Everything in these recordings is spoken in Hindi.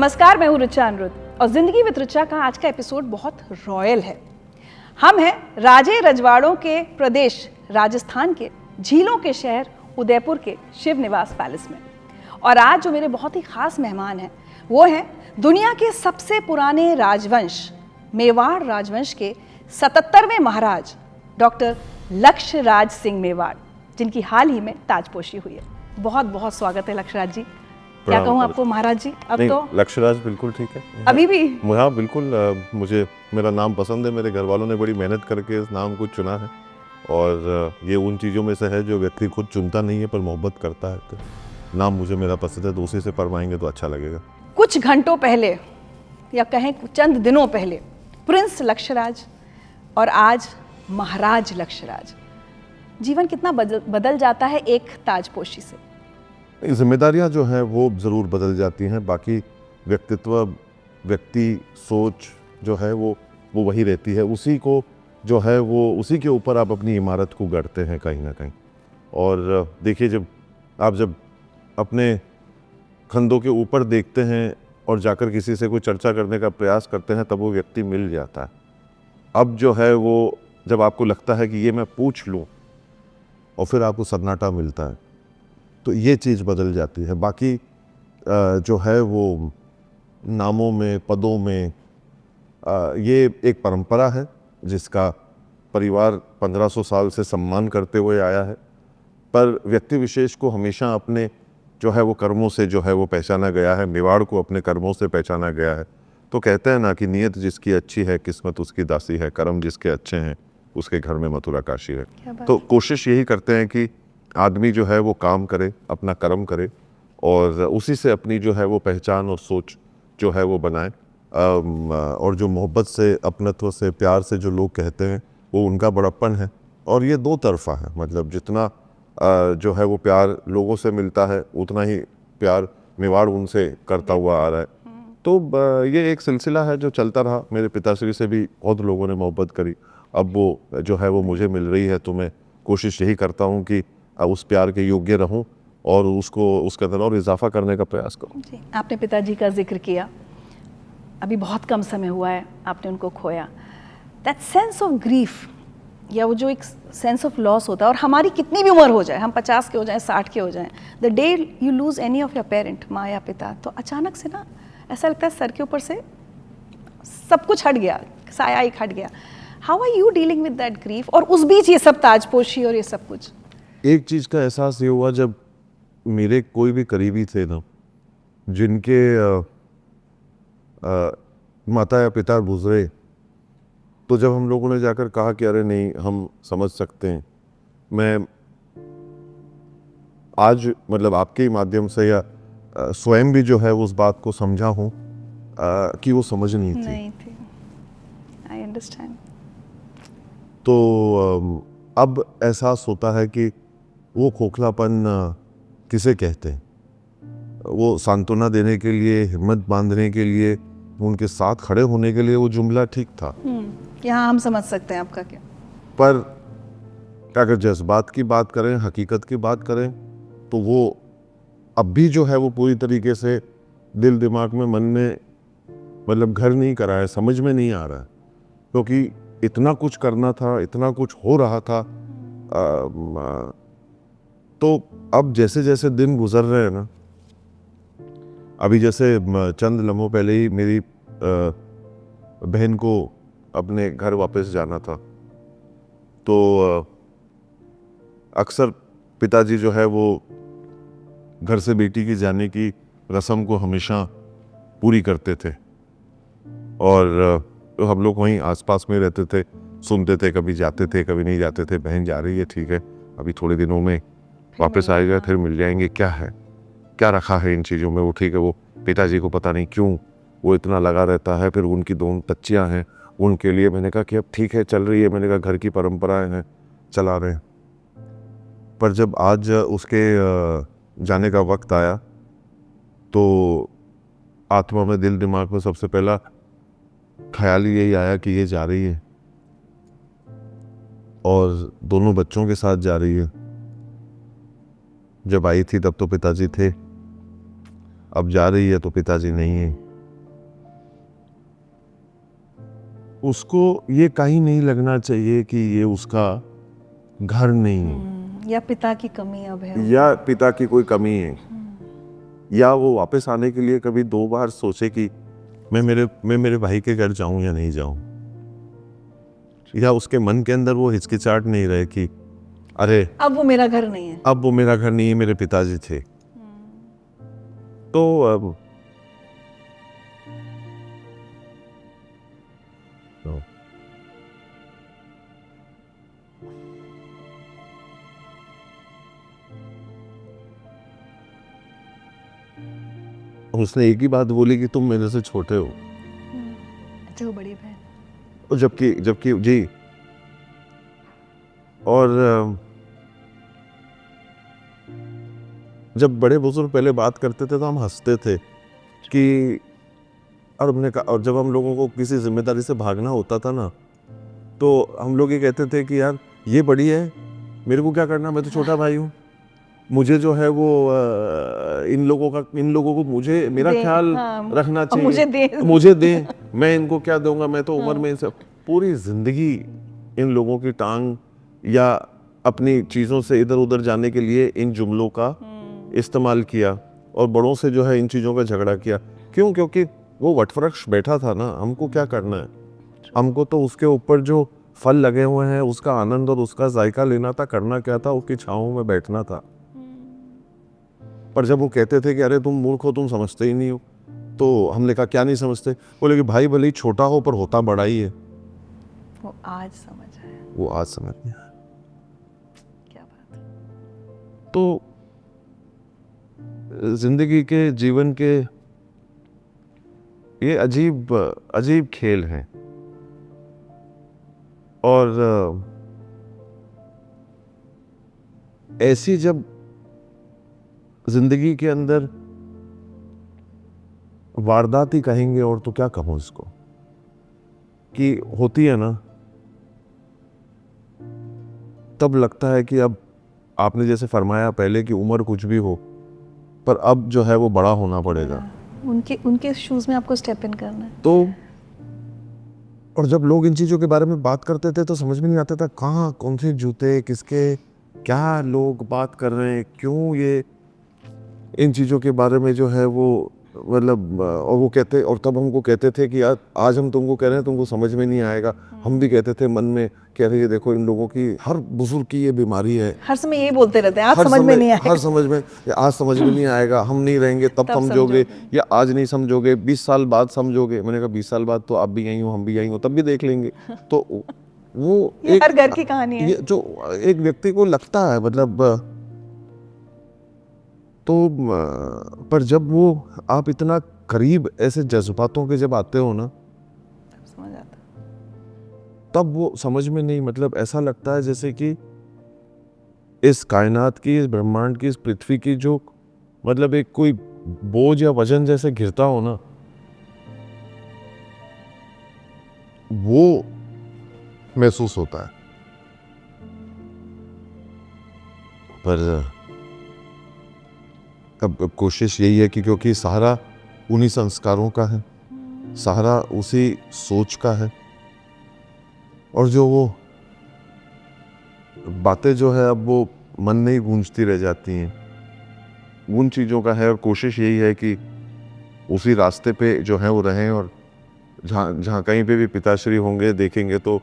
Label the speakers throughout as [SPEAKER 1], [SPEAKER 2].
[SPEAKER 1] नमस्कार, मैं हूँ ऋचा अनिरुद्ध और जिंदगी विद ऋचा का आज का एपिसोड बहुत रॉयल है। हम हैं राजे रजवाड़ों के प्रदेश राजस्थान के झीलों के शहर उदयपुर के शिव निवास पैलेस में। और आज जो मेरे बहुत ही खास मेहमान हैं वो हैं दुनिया के सबसे पुराने राजवंश मेवाड़ राजवंश के 77वें महाराज डॉक्टर लक्ष्यराज सिंह मेवाड़, जिनकी हाल ही में ताजपोशी हुई है। बहुत बहुत स्वागत है लक्ष्यराज जी। क्या कहूँ आपको महाराज जी? अब तो
[SPEAKER 2] लक्ष्यराज बिल्कुल ठीक है
[SPEAKER 1] अभी भी।
[SPEAKER 2] हाँ बिल्कुल, मुझे मेरा नाम पसंद है। मेरे घर वालों ने बड़ी मेहनत करके इस नाम को चुना है और ये उन चीज़ों में से है जो व्यक्ति खुद चुनता नहीं है पर मोहब्बत करता है। तो नाम मुझे मेरा पसंद है, तो उसी से पढ़वाएंगे तो अच्छा लगेगा।
[SPEAKER 1] कुछ घंटों पहले या कहें चंद दिनों पहले प्रिंस लक्ष्यराज और आज महाराज लक्ष्यराज। जीवन कितना बदल जाता है एक ताजपोशी से।
[SPEAKER 2] जिम्मेदारियां जो हैं वो ज़रूर बदल जाती हैं, बाकी व्यक्तित्व, व्यक्ति सोच जो है वो वही रहती है। उसी को जो है वो उसी के ऊपर आप अपनी इमारत को गढ़ते हैं कहीं ना कहीं। और देखिए, जब अपने कंधों के ऊपर देखते हैं और जाकर किसी से कोई चर्चा करने का प्रयास करते हैं तब वो व्यक्ति मिल जाता है। अब जो है वो जब आपको लगता है कि ये मैं पूछ लूँ और फिर आपको सन्नाटा मिलता है, तो ये चीज़ बदल जाती है। बाकी जो है वो नामों में, पदों में, ये एक परंपरा है जिसका परिवार 1500 साल से सम्मान करते हुए आया है। पर व्यक्ति विशेष को हमेशा अपने जो है वो कर्मों से जो है वो पहचाना गया है। मेवाड़ को अपने कर्मों से पहचाना गया है। तो कहते हैं ना कि नीयत जिसकी अच्छी है किस्मत उसकी दासी है, कर्म जिसके अच्छे हैं उसके घर में मथुरा काशी है। तो कोशिश यही करते हैं कि आदमी जो है वो काम करे, अपना कर्म करे और उसी से अपनी जो है वो पहचान और सोच जो है वो बनाए। और जो मोहब्बत से, अपनत्व से, प्यार से जो लोग कहते हैं वो उनका बड़प्पन है। और ये दो तरफा है, मतलब जितना जो है वो प्यार लोगों से मिलता है उतना ही प्यार मेवाड़ उनसे करता हुआ आ रहा है। तो ये एक सिलसिला है जो चलता रहा। मेरे पिताश्री से भी बहुत लोगों ने मोहब्बत करी, अब वो जो है वो मुझे मिल रही है। तो मैं कोशिश यही करता हूँ कि उस प्यार के योग्य रहूं और उसके अंदर और इजाफा करने का प्रयास करूं।
[SPEAKER 1] जी, आपने पिताजी का जिक्र किया। अभी बहुत कम समय हुआ है आपने उनको खोया। दैट सेंस ऑफ ग्रीफ या वो जो एक सेंस ऑफ लॉस होता है, और हमारी कितनी भी उम्र हो जाए, हम 50 के हो जाएं, 60 के हो जाएं, the day you lose any of your parent, माँ या पिता, तो अचानक से ना ऐसा लगता है सर के ऊपर से सब कुछ हट गया, साया ही हट गया। How are you dealing with that grief? और उस बीच ये सब ताजपोशी और ये सब कुछ।
[SPEAKER 2] एक चीज़ का एहसास ये हुआ जब मेरे कोई भी करीबी थे ना, जिनके माता या पिता गुजरे, तो जब हम लोगों ने जाकर कहा कि अरे नहीं, हम समझ सकते हैं, मैं आज मतलब आपके माध्यम से या स्वयं भी जो है उस बात को समझा हूँ कि वो समझ नहीं थी।
[SPEAKER 1] I understand.
[SPEAKER 2] तो अब एहसास होता है कि वो खोखलापन किसे कहते हैं। वो सांत्वना देने के लिए, हिम्मत बांधने के लिए, उनके साथ खड़े होने के लिए वो जुमला ठीक था।
[SPEAKER 1] यहाँ हम समझ सकते हैं आपका क्या।
[SPEAKER 2] पर अगर जज्बात की बात करें, हकीकत की बात करें, तो वो अब भी जो है वो पूरी तरीके से दिल दिमाग में, मन में मतलब घर नहीं करा है, समझ में नहीं आ रहा है। क्योंकि इतना कुछ करना था, इतना कुछ हो रहा था। तो अब जैसे जैसे दिन गुजर रहे हैं ना, अभी जैसे चंद लम्हों पहले ही मेरी बहन को अपने घर वापस जाना था, तो अक्सर पिताजी जो है वो घर से बेटी की जाने की रस्म को हमेशा पूरी करते थे। और तो हम लोग वहीं आसपास में रहते थे, सुनते थे, कभी जाते थे कभी नहीं जाते थे। बहन जा रही है, ठीक है, अभी थोड़े दिनों में वापस आएगा, फिर मिल जाएंगे, क्या है, क्या रखा है इन चीज़ों में। वो ठीक है, वो पिताजी को पता नहीं क्यों वो इतना लगा रहता है। फिर उनकी 2 बच्चियाँ हैं, उनके लिए मैंने कहा कि अब ठीक है, चल रही है, मैंने कहा घर की परंपराएं हैं, चला रहे हैं। पर जब आज उसके जाने का वक्त आया तो आत्मा में, दिल दिमाग में सबसे पहला ख्याल यही आया कि ये जा रही है और दोनों बच्चों के साथ जा रही है। जब आई थी तब तो पिताजी थे, अब जा रही है तो पिताजी नहीं है। उसको ये कहीं नहीं लगना चाहिए कि ये उसका घर नहीं है,
[SPEAKER 1] या पिता की कमी अब है।
[SPEAKER 2] या पिता की कोई कमी है, या वो वापस आने के लिए कभी 2 बार सोचे कि मैं मेरे भाई के घर जाऊं या नहीं जाऊं, या उसके मन के अंदर वो हिचकिचाहट नहीं रहे कि अरे
[SPEAKER 1] अब वो मेरा घर नहीं है।
[SPEAKER 2] अब वो मेरा घर नहीं है, मेरे पिताजी थे। तो अब तो उसने एक ही बात बोली कि तुम मेरे से छोटे हो,
[SPEAKER 1] अच्छा, वो बड़ी बहन।
[SPEAKER 2] और जबकि जबकि जी, और जब बड़े बुजुर्ग पहले बात करते थे तो हम हंसते थे कि, और हमने कहा, और जब हम लोगों को किसी जिम्मेदारी से भागना होता था ना, तो हम लोग ये कहते थे कि यार ये बड़ी है, मेरे को क्या करना, मैं तो छोटा भाई हूँ, मुझे जो है वो इन लोगों को मुझे मेरा ख्याल रखना चाहिए, मुझे दे, मैं इनको क्या दूंगा, मैं तो उम्र में सब पूरी जिंदगी इन लोगों की टांग या अपनी चीज़ों से इधर उधर जाने के लिए इन जुमलों का इस्तेमाल किया, और बड़ों से जो है इन चीज़ों का झगड़ा किया। क्यों? क्योंकि वो वटवृक्ष बैठा था ना, हमको क्या करना है, हमको तो उसके ऊपर जो फल लगे हुए हैं उसका आनंद और उसका जायका लेना था, करना क्या था, उसकी छाँव में बैठना था। पर जब वो कहते थे कि अरे तुम मूर्ख हो, तुम समझते ही नहीं हो, तो हमने कहा क्या नहीं समझते? बोले कि भाई भले ही छोटा हो पर होता बड़ा ही है।
[SPEAKER 1] वो आज समझ आया।
[SPEAKER 2] वो आज समझ में आया।
[SPEAKER 1] क्या बात है।
[SPEAKER 2] तो जिंदगी के, जीवन के ये अजीब खेल हैं, और ऐसी जब जिंदगी के अंदर वारदात ही कहेंगे, और तो क्या कहूं इसको, कि होती है ना, तब लगता है कि अब आपने जैसे फरमाया पहले कि उम्र कुछ भी हो, पर अब जो है वो बड़ा होना पड़ेगा,
[SPEAKER 1] उनके शूज में आपको स्टेप इन करना है।
[SPEAKER 2] तो और जब लोग इन चीज़ों के बारे में बात करते थे तो समझ में नहीं आता था कहाँ कौन से जूते किसके, क्या लोग बात कर रहे हैं, क्यों ये इन चीज़ों के बारे में जो है वो मतलब, और वो कहते, और तब हमको कहते थे कि यार आज हम तुमको कह रहे हैं, तुमको समझ में नहीं आएगा। हम भी कहते थे मन में, कह रहे देखो इन लोगों की, हर बुजुर्ग की ये बीमारी है,
[SPEAKER 1] हर समय यही बोलते रहते हैं, आज समझ में नहीं आएगा,
[SPEAKER 2] हर समझ में, आज समझ में नहीं आएगा, हम नहीं रहेंगे तब समझोगे, या आज नहीं समझोगे 20 साल बाद समझोगे। मैंने कहा 20 साल बाद तो आप भी यहीं हो, हम भी यहीं हो, तब भी देख लेंगे। तो वो एक
[SPEAKER 1] हर घर की कहानी है,
[SPEAKER 2] ये जो एक व्यक्ति को लगता है, मतलब तो पर जब वो आप इतना करीब ऐसे जज्बातों के जब आते हो ना,
[SPEAKER 1] समझ आता,
[SPEAKER 2] तब वो समझ में नहीं, मतलब ऐसा लगता है जैसे कि इस कायनात की, इस ब्रह्मांड की, इस पृथ्वी की जो मतलब एक कोई बोझ या वजन जैसे घिरता हो ना, वो महसूस होता है। पर अब कोशिश यही है कि क्योंकि सहारा उन्हीं संस्कारों का है, सहारा उसी सोच का है, और जो वो बातें जो है अब वो मन में ही गूंजती रह जाती हैं, उन चीज़ों का है। और कोशिश यही है कि उसी रास्ते पे जो है वो रहें, और जहाँ कहीं पे भी पिताश्री होंगे देखेंगे तो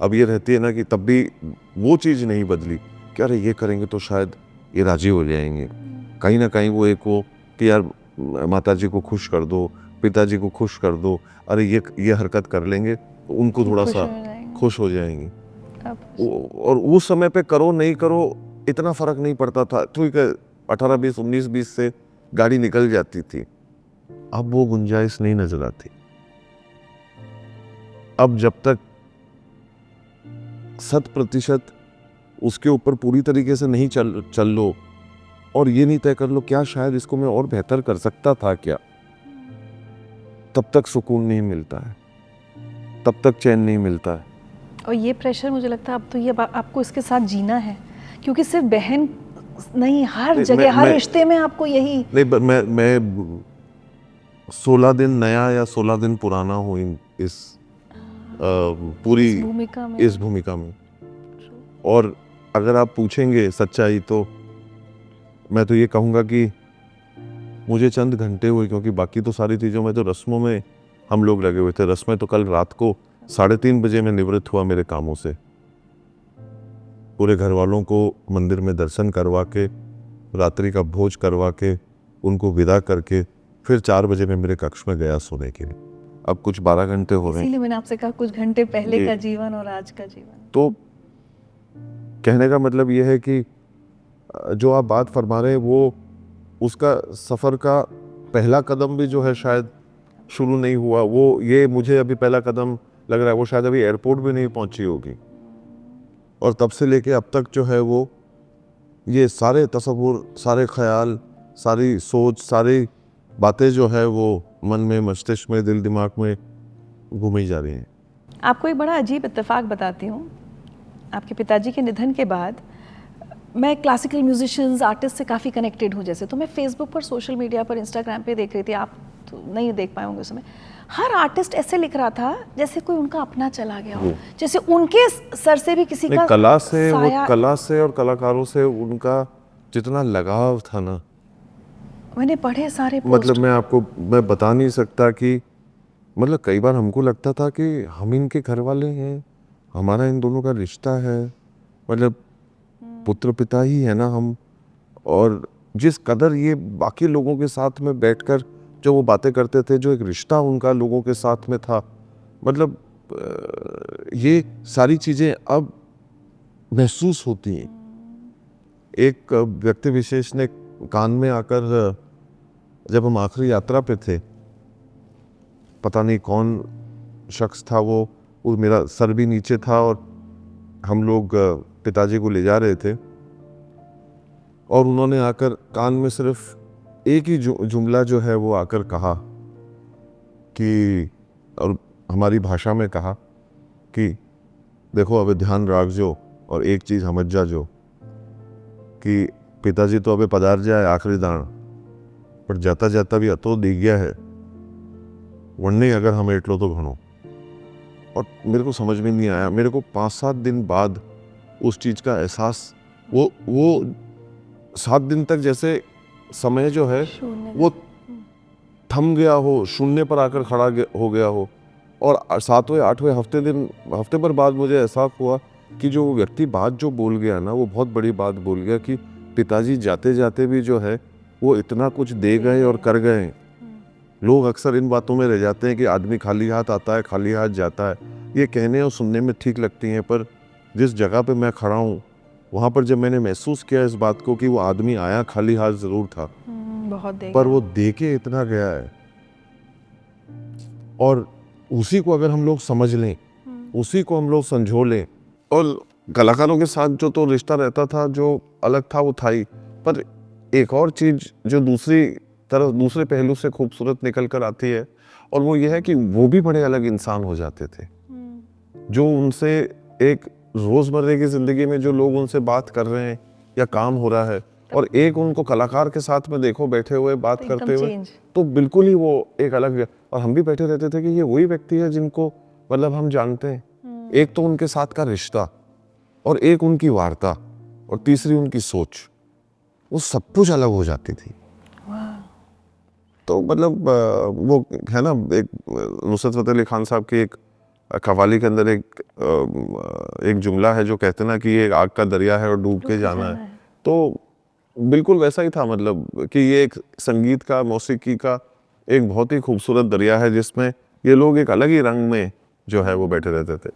[SPEAKER 2] अब ये रहती है ना कि तब भी वो चीज़ नहीं बदली कि अरे ये करेंगे तो शायद ये राजी हो जाएंगे। कहीं ना कहीं वो एक वो कि यार माताजी को खुश कर दो, पिताजी को खुश कर दो, अरे ये हरकत कर लेंगे तो उनको थोड़ा सा खुश हो जाएंगे। और उस समय पे करो नहीं करो इतना फर्क नहीं पड़ता था, ठीक है 18-20 19-20 से गाड़ी निकल जाती थी। अब वो गुंजाइश नहीं नजर आती। अब जब तक 100% उसके ऊपर पूरी तरीके से नहीं चल लो, और ये नहीं तय कर लो क्या शायद इसको मैं और बेहतर कर सकता था क्या, तब तक सुकून नहीं मिलता है, तब तक चैन नहीं मिलता है।
[SPEAKER 1] और ये प्रेशर मुझे लगता है अब तो ये आपको इसके साथ जीना है, क्योंकि सिर्फ बहन नहीं, हर जगह हर रिश्ते में आपको यही
[SPEAKER 2] नहीं। मैं 16 दिन नया या 16 दिन पुराना हूँ इस पूरी
[SPEAKER 1] भूमिका में।
[SPEAKER 2] इस भूमिका में। और अगर आप पूछेंगे सच्चाई तो मैं तो ये कहूँगा कि मुझे चंद घंटे हुए, क्योंकि बाकी तो सारी चीज़ों में तो रस्मों में हम लोग लगे हुए थे। रस्में तो कल रात को 3:30 बजे में निवृत्त हुआ मेरे कामों से। पूरे घर वालों को मंदिर में दर्शन करवा के, रात्रि का भोज करवा के, उनको विदा करके फिर 4 बजे में मेरे कक्ष में गया सोने के लिए। अब कुछ 12 घंटे हो रहे हैं।
[SPEAKER 1] इसीलिए मैंने आपसे कहा कुछ घंटे पहले
[SPEAKER 2] जी।
[SPEAKER 1] का जीवन और आज का जीवन।
[SPEAKER 2] तो कहने का मतलब ये है कि जो आप बात फरमा रहे हैं वो उसका सफ़र का पहला कदम भी जो है शायद शुरू नहीं हुआ। वो ये मुझे अभी पहला कदम लग रहा है, वो शायद अभी एयरपोर्ट भी नहीं पहुंची होगी। और तब से लेके अब तक जो है वो ये सारे तसव्वुर, सारे ख्याल, सारी सोच, सारी बातें जो है वो मन में, मस्तिष्क में, दिल दिमाग में घूमी जा रही हैं।
[SPEAKER 1] आपको एक बड़ा अजीब इत्तेफाक बताती हूँ। आपके पिताजी के निधन के बाद मैं क्लासिकल म्यूजिशियंस, आर्टिस्ट से काफ़ी कनेक्टेड हूँ। जैसे तो मैं फेसबुक पर, सोशल मीडिया पर, इंस्टाग्राम पे देख रही थी, आप तो नहीं देख पाए होंगे उस समय। हर आर्टिस्ट ऐसे लिख रहा था जैसे कोई उनका अपना चला गया हो, जैसे उनके सर से भी किसी का
[SPEAKER 2] कला से, वो
[SPEAKER 1] साया।
[SPEAKER 2] कला से और कलाकारों से उनका जितना लगाव था ना,
[SPEAKER 1] मैंने पढ़े सारे पोस्ट।
[SPEAKER 2] मतलब मैं बता नहीं सकता कि मतलब कई बार हमको लगता था कि हम इनके घर वाले हैं, हमारा इन दोनों का रिश्ता है, मतलब पुत्र पिता ही है ना हम। और जिस कदर ये बाकी लोगों के साथ में बैठकर जो वो बातें करते थे, जो एक रिश्ता उनका लोगों के साथ में था, मतलब ये सारी चीज़ें अब महसूस होती हैं। एक व्यक्ति विशेष ने कान में आकर, जब हम आखिरी यात्रा पे थे, पता नहीं कौन शख्स था वो मेरा सर भी नीचे था और हम लोग पिताजी को ले जा रहे थे, और उन्होंने आकर कान में सिर्फ एक ही जुमला जो है वो आकर कहा कि, और हमारी भाषा में कहा कि देखो अब ध्यान रख जो और एक चीज़ समझ जा जो कि पिताजी तो अबे पधार जाए आखिरी दान, पर जाता जाता भी अतो दी गया है, वरने अगर हम एटलो तो घणो। और मेरे को समझ में नहीं आया। मेरे को 5-7 दिन बाद उस चीज़ का एहसास, वो 7 दिन तक जैसे समय जो है वो थम गया हो, शून्य पर आकर खड़ा हो गया हो। और 7वें 8वें हफ्ते भर बाद मुझे एहसास हुआ कि जो वो व्यक्ति बात जो बोल गया ना, वो बहुत बड़ी बात बोल गया कि पिताजी जाते जाते भी जो है वो इतना कुछ दे गए और कर गए। लोग अक्सर इन बातों में रह जाते हैं कि आदमी खाली हाथ आता है, खाली हाथ जाता है। ये कहने और सुनने में ठीक लगती हैं, पर जिस जगह पे मैं खड़ा हूँ वहाँ पर जब मैंने महसूस किया इस बात को कि वो आदमी आया खाली हाथ ज़रूर था,
[SPEAKER 1] बहुत दे
[SPEAKER 2] पर
[SPEAKER 1] गया।
[SPEAKER 2] वो दे के इतना गया है। और उसी को अगर हम लोग समझ लें, उसी को हम लोग संजो लें, और कलाकारों के साथ जो तो रिश्ता रहता था जो अलग था वो था ही, पर एक और चीज़ जो दूसरे पहलू से खूबसूरत निकल कर आती है, और वो ये है कि वो भी बड़े अलग इंसान हो जाते थे। जो उनसे एक रोज़मर्रे की ज़िंदगी में जो लोग उनसे बात कर रहे हैं या काम हो रहा है, और एक उनको कलाकार के साथ में देखो बैठे हुए बात करते हुए, तो बिल्कुल ही वो एक अलग। और हम भी बैठे रहते थे कि ये वही व्यक्ति है जिनको मतलब हम जानते हैं। एक तो उनके साथ का रिश्ता, और एक उनकी वार्ता, और तीसरी उनकी सोच, वो सब कुछ अलग हो जाती थी। तो मतलब वो है ना, एक नुसरत फ़तेह अली खान साहब की एक कव्वाली के अंदर एक जुमला है जो कहते ना कि ये आग का दरिया है और डूब के जाना है। तो बिल्कुल वैसा ही था, मतलब कि ये एक संगीत का, मौसीकी का एक बहुत ही खूबसूरत दरिया है जिसमें ये लोग एक अलग ही रंग में जो है वो बैठे रहते थे।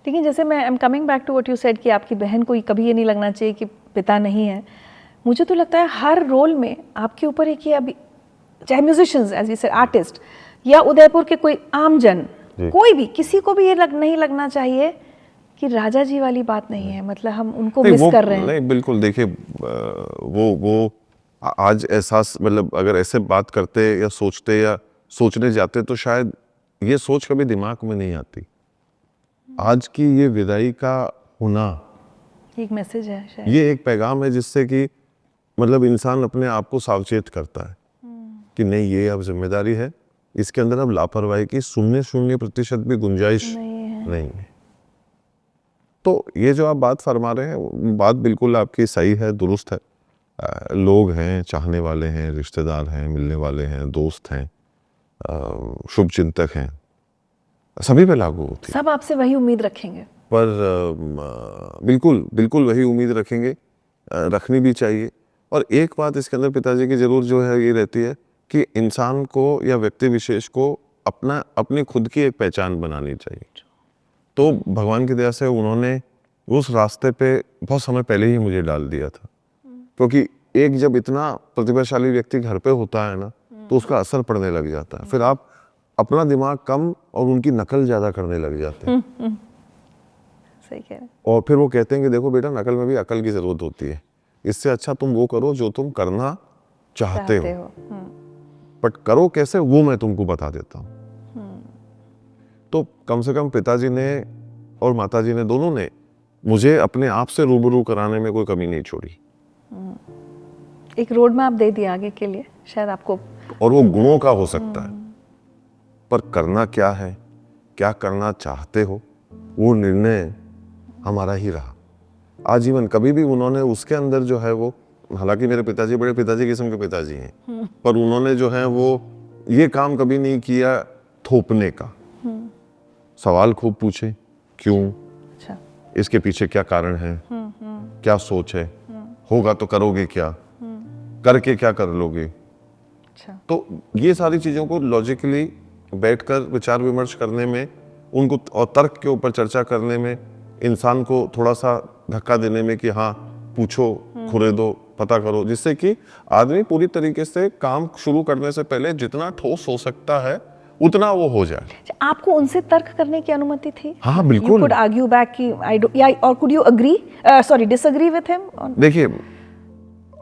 [SPEAKER 1] लेकिन जैसे मैं I am coming back to what you said कि आपकी बहन को कभी ये नहीं लगना चाहिए कि पिता नहीं है। मुझे तो लगता है हर रोल में आपके ऊपर एक ये, अभी चाहे musicians as you said, artist, या उदयपुर के कोई आमजन, कोई भी, किसी को भी ये नहीं लगना चाहिए कि राजा जी वाली बात नहीं है, मतलब हम उनको मिस कर रहे हैं।
[SPEAKER 2] नहीं, बिल्कुल। देखिए वो आज एहसास, मतलब अगर ऐसे बात करते या सोचते या सोचने जाते तो शायद ये सोच कभी दिमाग में नहीं आती। आज की ये विदाई का होना
[SPEAKER 1] एक मैसेज है शायद,
[SPEAKER 2] ये एक पैगाम है जिससे कि मतलब इंसान अपने आप को सावचेत करता है कि नहीं, ये अब जिम्मेदारी है, इसके अंदर अब लापरवाही की 0% भी गुंजाइश
[SPEAKER 1] है।
[SPEAKER 2] नहीं है। तो ये जो आप बात फरमा रहे हैं, बात बिल्कुल आपकी सही है, दुरुस्त है। लोग हैं, चाहने वाले हैं, रिश्तेदार हैं, मिलने वाले हैं, दोस्त हैं, शुभ चिंतक हैं, सभी पे लागू होती है।
[SPEAKER 1] सब आपसे वही उम्मीद रखेंगे।
[SPEAKER 2] पर बिल्कुल बिल्कुल वही उम्मीद रखेंगे, रखनी भी चाहिए। और एक बात इसके अंदर पिताजी की जरूर जो है ये रहती है कि इंसान को या व्यक्ति विशेष को अपनी खुद की एक पहचान बनानी चाहिए। तो भगवान की दया से उन्होंने उस रास्ते पे बहुत समय पहले ही मुझे डाल दिया था, क्योंकि एक जब इतना प्रतिभाशाली व्यक्ति घर पे होता है ना, तो उसका असर पड़ने लग जाता है। फिर आप अपना दिमाग कम और उनकी नकल ज्यादा करने लग जाते हैं।
[SPEAKER 1] सही कह रहे हैं।
[SPEAKER 2] और फिर वो कहते हैं कि देखो बेटा, नकल में भी अकल की जरूरत होती है, इससे अच्छा तुम वो करो जो तुम करना चाहते हो। बट करो कैसे वो मैं तुमको बता देता हूँ। तो कम से कम पिताजी ने और माताजी ने, दोनों ने मुझे अपने आप से रूबरू कराने में कोई कमी नहीं छोड़ी।
[SPEAKER 1] एक रोड मैप दे दिया आगे के लिए शायद आपको।
[SPEAKER 2] और वो गुणों का हो सकता है, पर करना क्या है, क्या करना चाहते हो, वो निर्णय हमारा ही रहा आजीवन। कभी भी उन्होंने उसके अंदर जो है वो, हालांकि मेरे पिताजी बड़े पिताजी किस्म के पिताजी हैं, पर उन्होंने जो है वो ये काम कभी नहीं किया थोपने का। सवाल खूब पूछे, क्यों,
[SPEAKER 1] अच्छा।
[SPEAKER 2] इसके पीछे क्या कारण है, क्या सोच है, होगा तो करोगे क्या, करके क्या कर लोगे।
[SPEAKER 1] अच्छा।
[SPEAKER 2] तो ये सारी चीजों को लॉजिकली बैठकर विचार विमर्श करने में, उनको और तर्क के ऊपर चर्चा करने में, इंसान को थोड़ा सा धक्का देने में कि हाँ पूछो, खुरेदो, पता करो, जिससे कि आदमी पूरी तरीके से काम शुरू करने से पहले जितना ठोस हो सकता है उतना वो हो जाए।
[SPEAKER 1] आपको उनसे तर्क करने की अनुमति थी?
[SPEAKER 2] हाँ बिल्कुल।
[SPEAKER 1] You could argue back कि I don't, या और could you agree, disagree with him?
[SPEAKER 2] देखिए,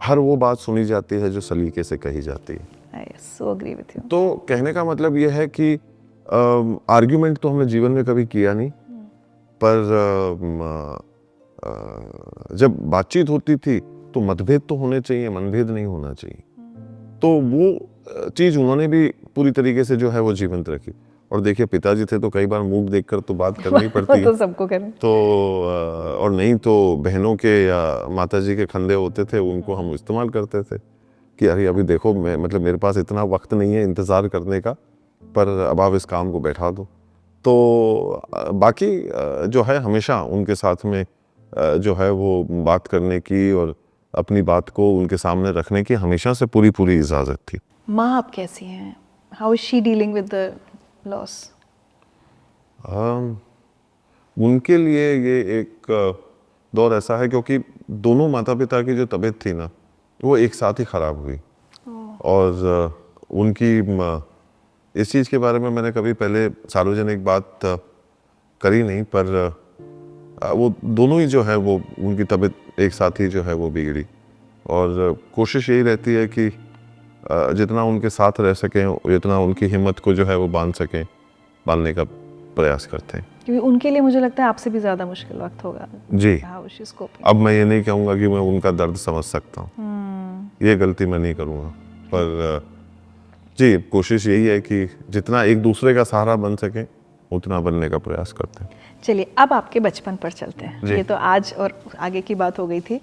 [SPEAKER 2] हर वो बात सुनी जाती है जो सलीके से कही जाती है।
[SPEAKER 1] I so agree with you.
[SPEAKER 2] तो कहने का मतलब ये है कि आर्ग्यूमेंट तो हमने जीवन में कभी किया नहीं, पर जब बातचीत होती थी तो मतभेद तो होने चाहिए, मनभेद नहीं होना चाहिए। तो वो चीज उन्होंने भी पूरी तरीके से जो है वो जीवंत रखी। और देखिए, पिताजी थे तो कई बार मुंह देखकर तो बात करनी पड़ती है।
[SPEAKER 1] तो सबको करें।
[SPEAKER 2] तो और नहीं तो बहनों के या माताजी के खंडे होते थे, उनको हम इस्तेमाल करते थे कि अरे अभी देखो, मैं मतलब मेरे पास इतना वक्त नहीं है इंतज़ार करने का, पर अब आप इस काम को बैठा दो। तो बाकी जो है हमेशा उनके साथ में जो है वो बात करने की और अपनी बात को उनके सामने रखने की हमेशा से पूरी पूरी इजाज़त थी।
[SPEAKER 1] माँ आप कैसी हैं? How is she dealing with the loss?
[SPEAKER 2] उनके लिए ये एक दौर ऐसा है, क्योंकि दोनों माता पिता की जो तबीयत थी ना, वो एक साथ ही ख़राब हुई। और उनकी इस चीज़ के बारे में मैंने कभी पहले सार्वजनिक बात करी नहीं, पर वो दोनों ही जो है वो, उनकी तबीयत एक साथ ही जो है वो बिगड़ी। और कोशिश यही रहती है कि जितना उनके साथ रह सकें, जितना उनकी हिम्मत को जो है वो बांधने का प्रयास करते हैं।
[SPEAKER 1] क्योंकि उनके लिए मुझे लगता है आपसे भी ज़्यादा मुश्किल वक्त होगा।
[SPEAKER 2] जी।
[SPEAKER 1] How is she coping?
[SPEAKER 2] अब मैं ये नहीं कहूँगा कि मैं उनका दर्द समझ सकता हूँ, ये गलती मैं नहीं करूँगा, पर जी कोशिश यही है कि जितना एक दूसरे का सहारा बन सके उतना बनने का प्रयास करते हैं।
[SPEAKER 1] चलिए अब आपके बचपन पर चलते हैं। ये तो आज और आगे की बात हो गई थी।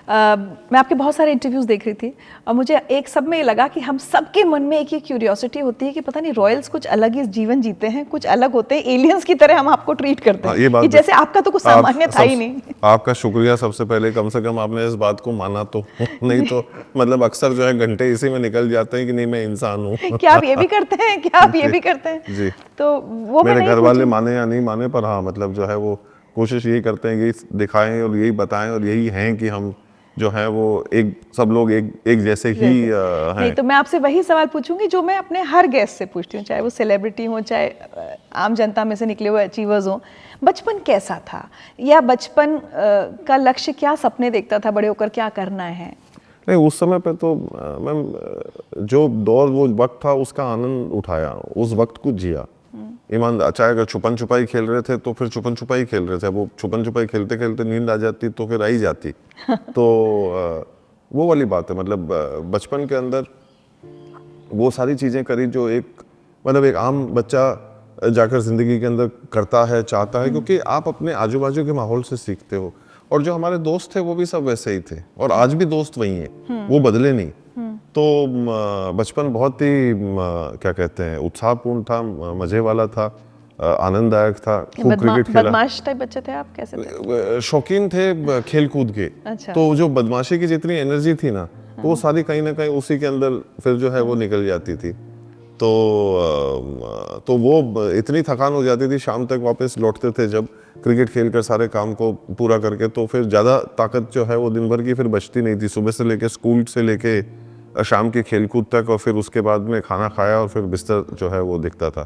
[SPEAKER 1] मैं आपके बहुत सारे इंटरव्यूज़ देख रही थी और मुझे एक सब में ये लगा कि हम सबके मन में एक ये क्यूरियोसिटी होती है कि पता नहीं रॉयल्स कुछ अलग ही जीवन जीते हैं, कुछ अलग होते हैं, एलियंस की तरह हम आपको ट्रीट करते हैं।
[SPEAKER 2] ये बात
[SPEAKER 1] जैसे आपका तो कुछ सामान्य था ही नहीं।
[SPEAKER 2] आपका शुक्रिया सबसे पहले, कम से कम आपने इस बात को माना तो। नहीं तो मतलब अक्सर जो है घंटे इसी में निकल जाते हैं कि नहीं मैं इंसान हूँ।
[SPEAKER 1] क्या आप ये भी करते हैं? क्या आप ये भी करते हैं?
[SPEAKER 2] जी।
[SPEAKER 1] तो वो
[SPEAKER 2] मेरे घर वाले माने या नहीं माने, पर हाँ मतलब जो है वो कोशिश यही करते हैं कि दिखाएं और यही बताएं, और यही हैं कि हम जो है वो सब लोग एक जैसे ही हैं।
[SPEAKER 1] नहीं तो मैं आपसे वही सवाल पूछूंगी जो मैं अपने हर गेस्ट से पूछती हूँ, चाहे वो सेलिब्रिटी हो, चाहे आम जनता में से निकले हुए अचीवर्स हों। बचपन कैसा था, या बचपन का लक्ष्य क्या, सपने देखता था बड़े होकर क्या करना है?
[SPEAKER 2] नहीं, उस समय पे तो मैम जो दौर वो वक्त था उसका आनंद उठाया, उस वक्त को जिया। ईमानदार, चाहे अगर छुपन छुपाई खेल रहे थे तो फिर छुपन छुपाई खेल रहे थे। वो छुपन छुपाई खेलते खेलते नींद आ जाती तो फिर आ ही जाती। तो वो वाली बात है, मतलब बचपन के अंदर वो सारी चीज़ें करी जो एक मतलब एक आम बच्चा जाकर ज़िंदगी के अंदर करता है, चाहता है, क्योंकि आप अपने आजू बाजू के माहौल से सीखते हो। और जो हमारे दोस्त थे वो भी सब वैसे ही थे, और आज भी दोस्त वही हैं, वो बदले नहीं। तो बचपन बहुत ही क्या कहते हैं, उत्साहपूर्ण था, मज़े वाला था, आनंददायक था, खूब क्रिकेट खेला।
[SPEAKER 1] बदमाश टाइप बच्चे थे आप, कैसे थे?
[SPEAKER 2] शौकीन थे खेल कूद के।
[SPEAKER 1] अच्छा।
[SPEAKER 2] तो जो बदमाशी की जितनी एनर्जी थी ना, वो सारी कहीं ना कहीं उसी के अंदर फिर जो है वो निकल जाती थी। तो वो इतनी थकान हो जाती थी, शाम तक वापस लौटते थे जब क्रिकेट खेलकर सारे काम को पूरा करके, तो फिर ज़्यादा ताकत जो है वो दिन भर की फिर बचती नहीं थी। सुबह से लेके स्कूल से लेके शाम के खेलकूद तक, और फिर उसके बाद में खाना खाया और फिर बिस्तर जो है वो दिखता था।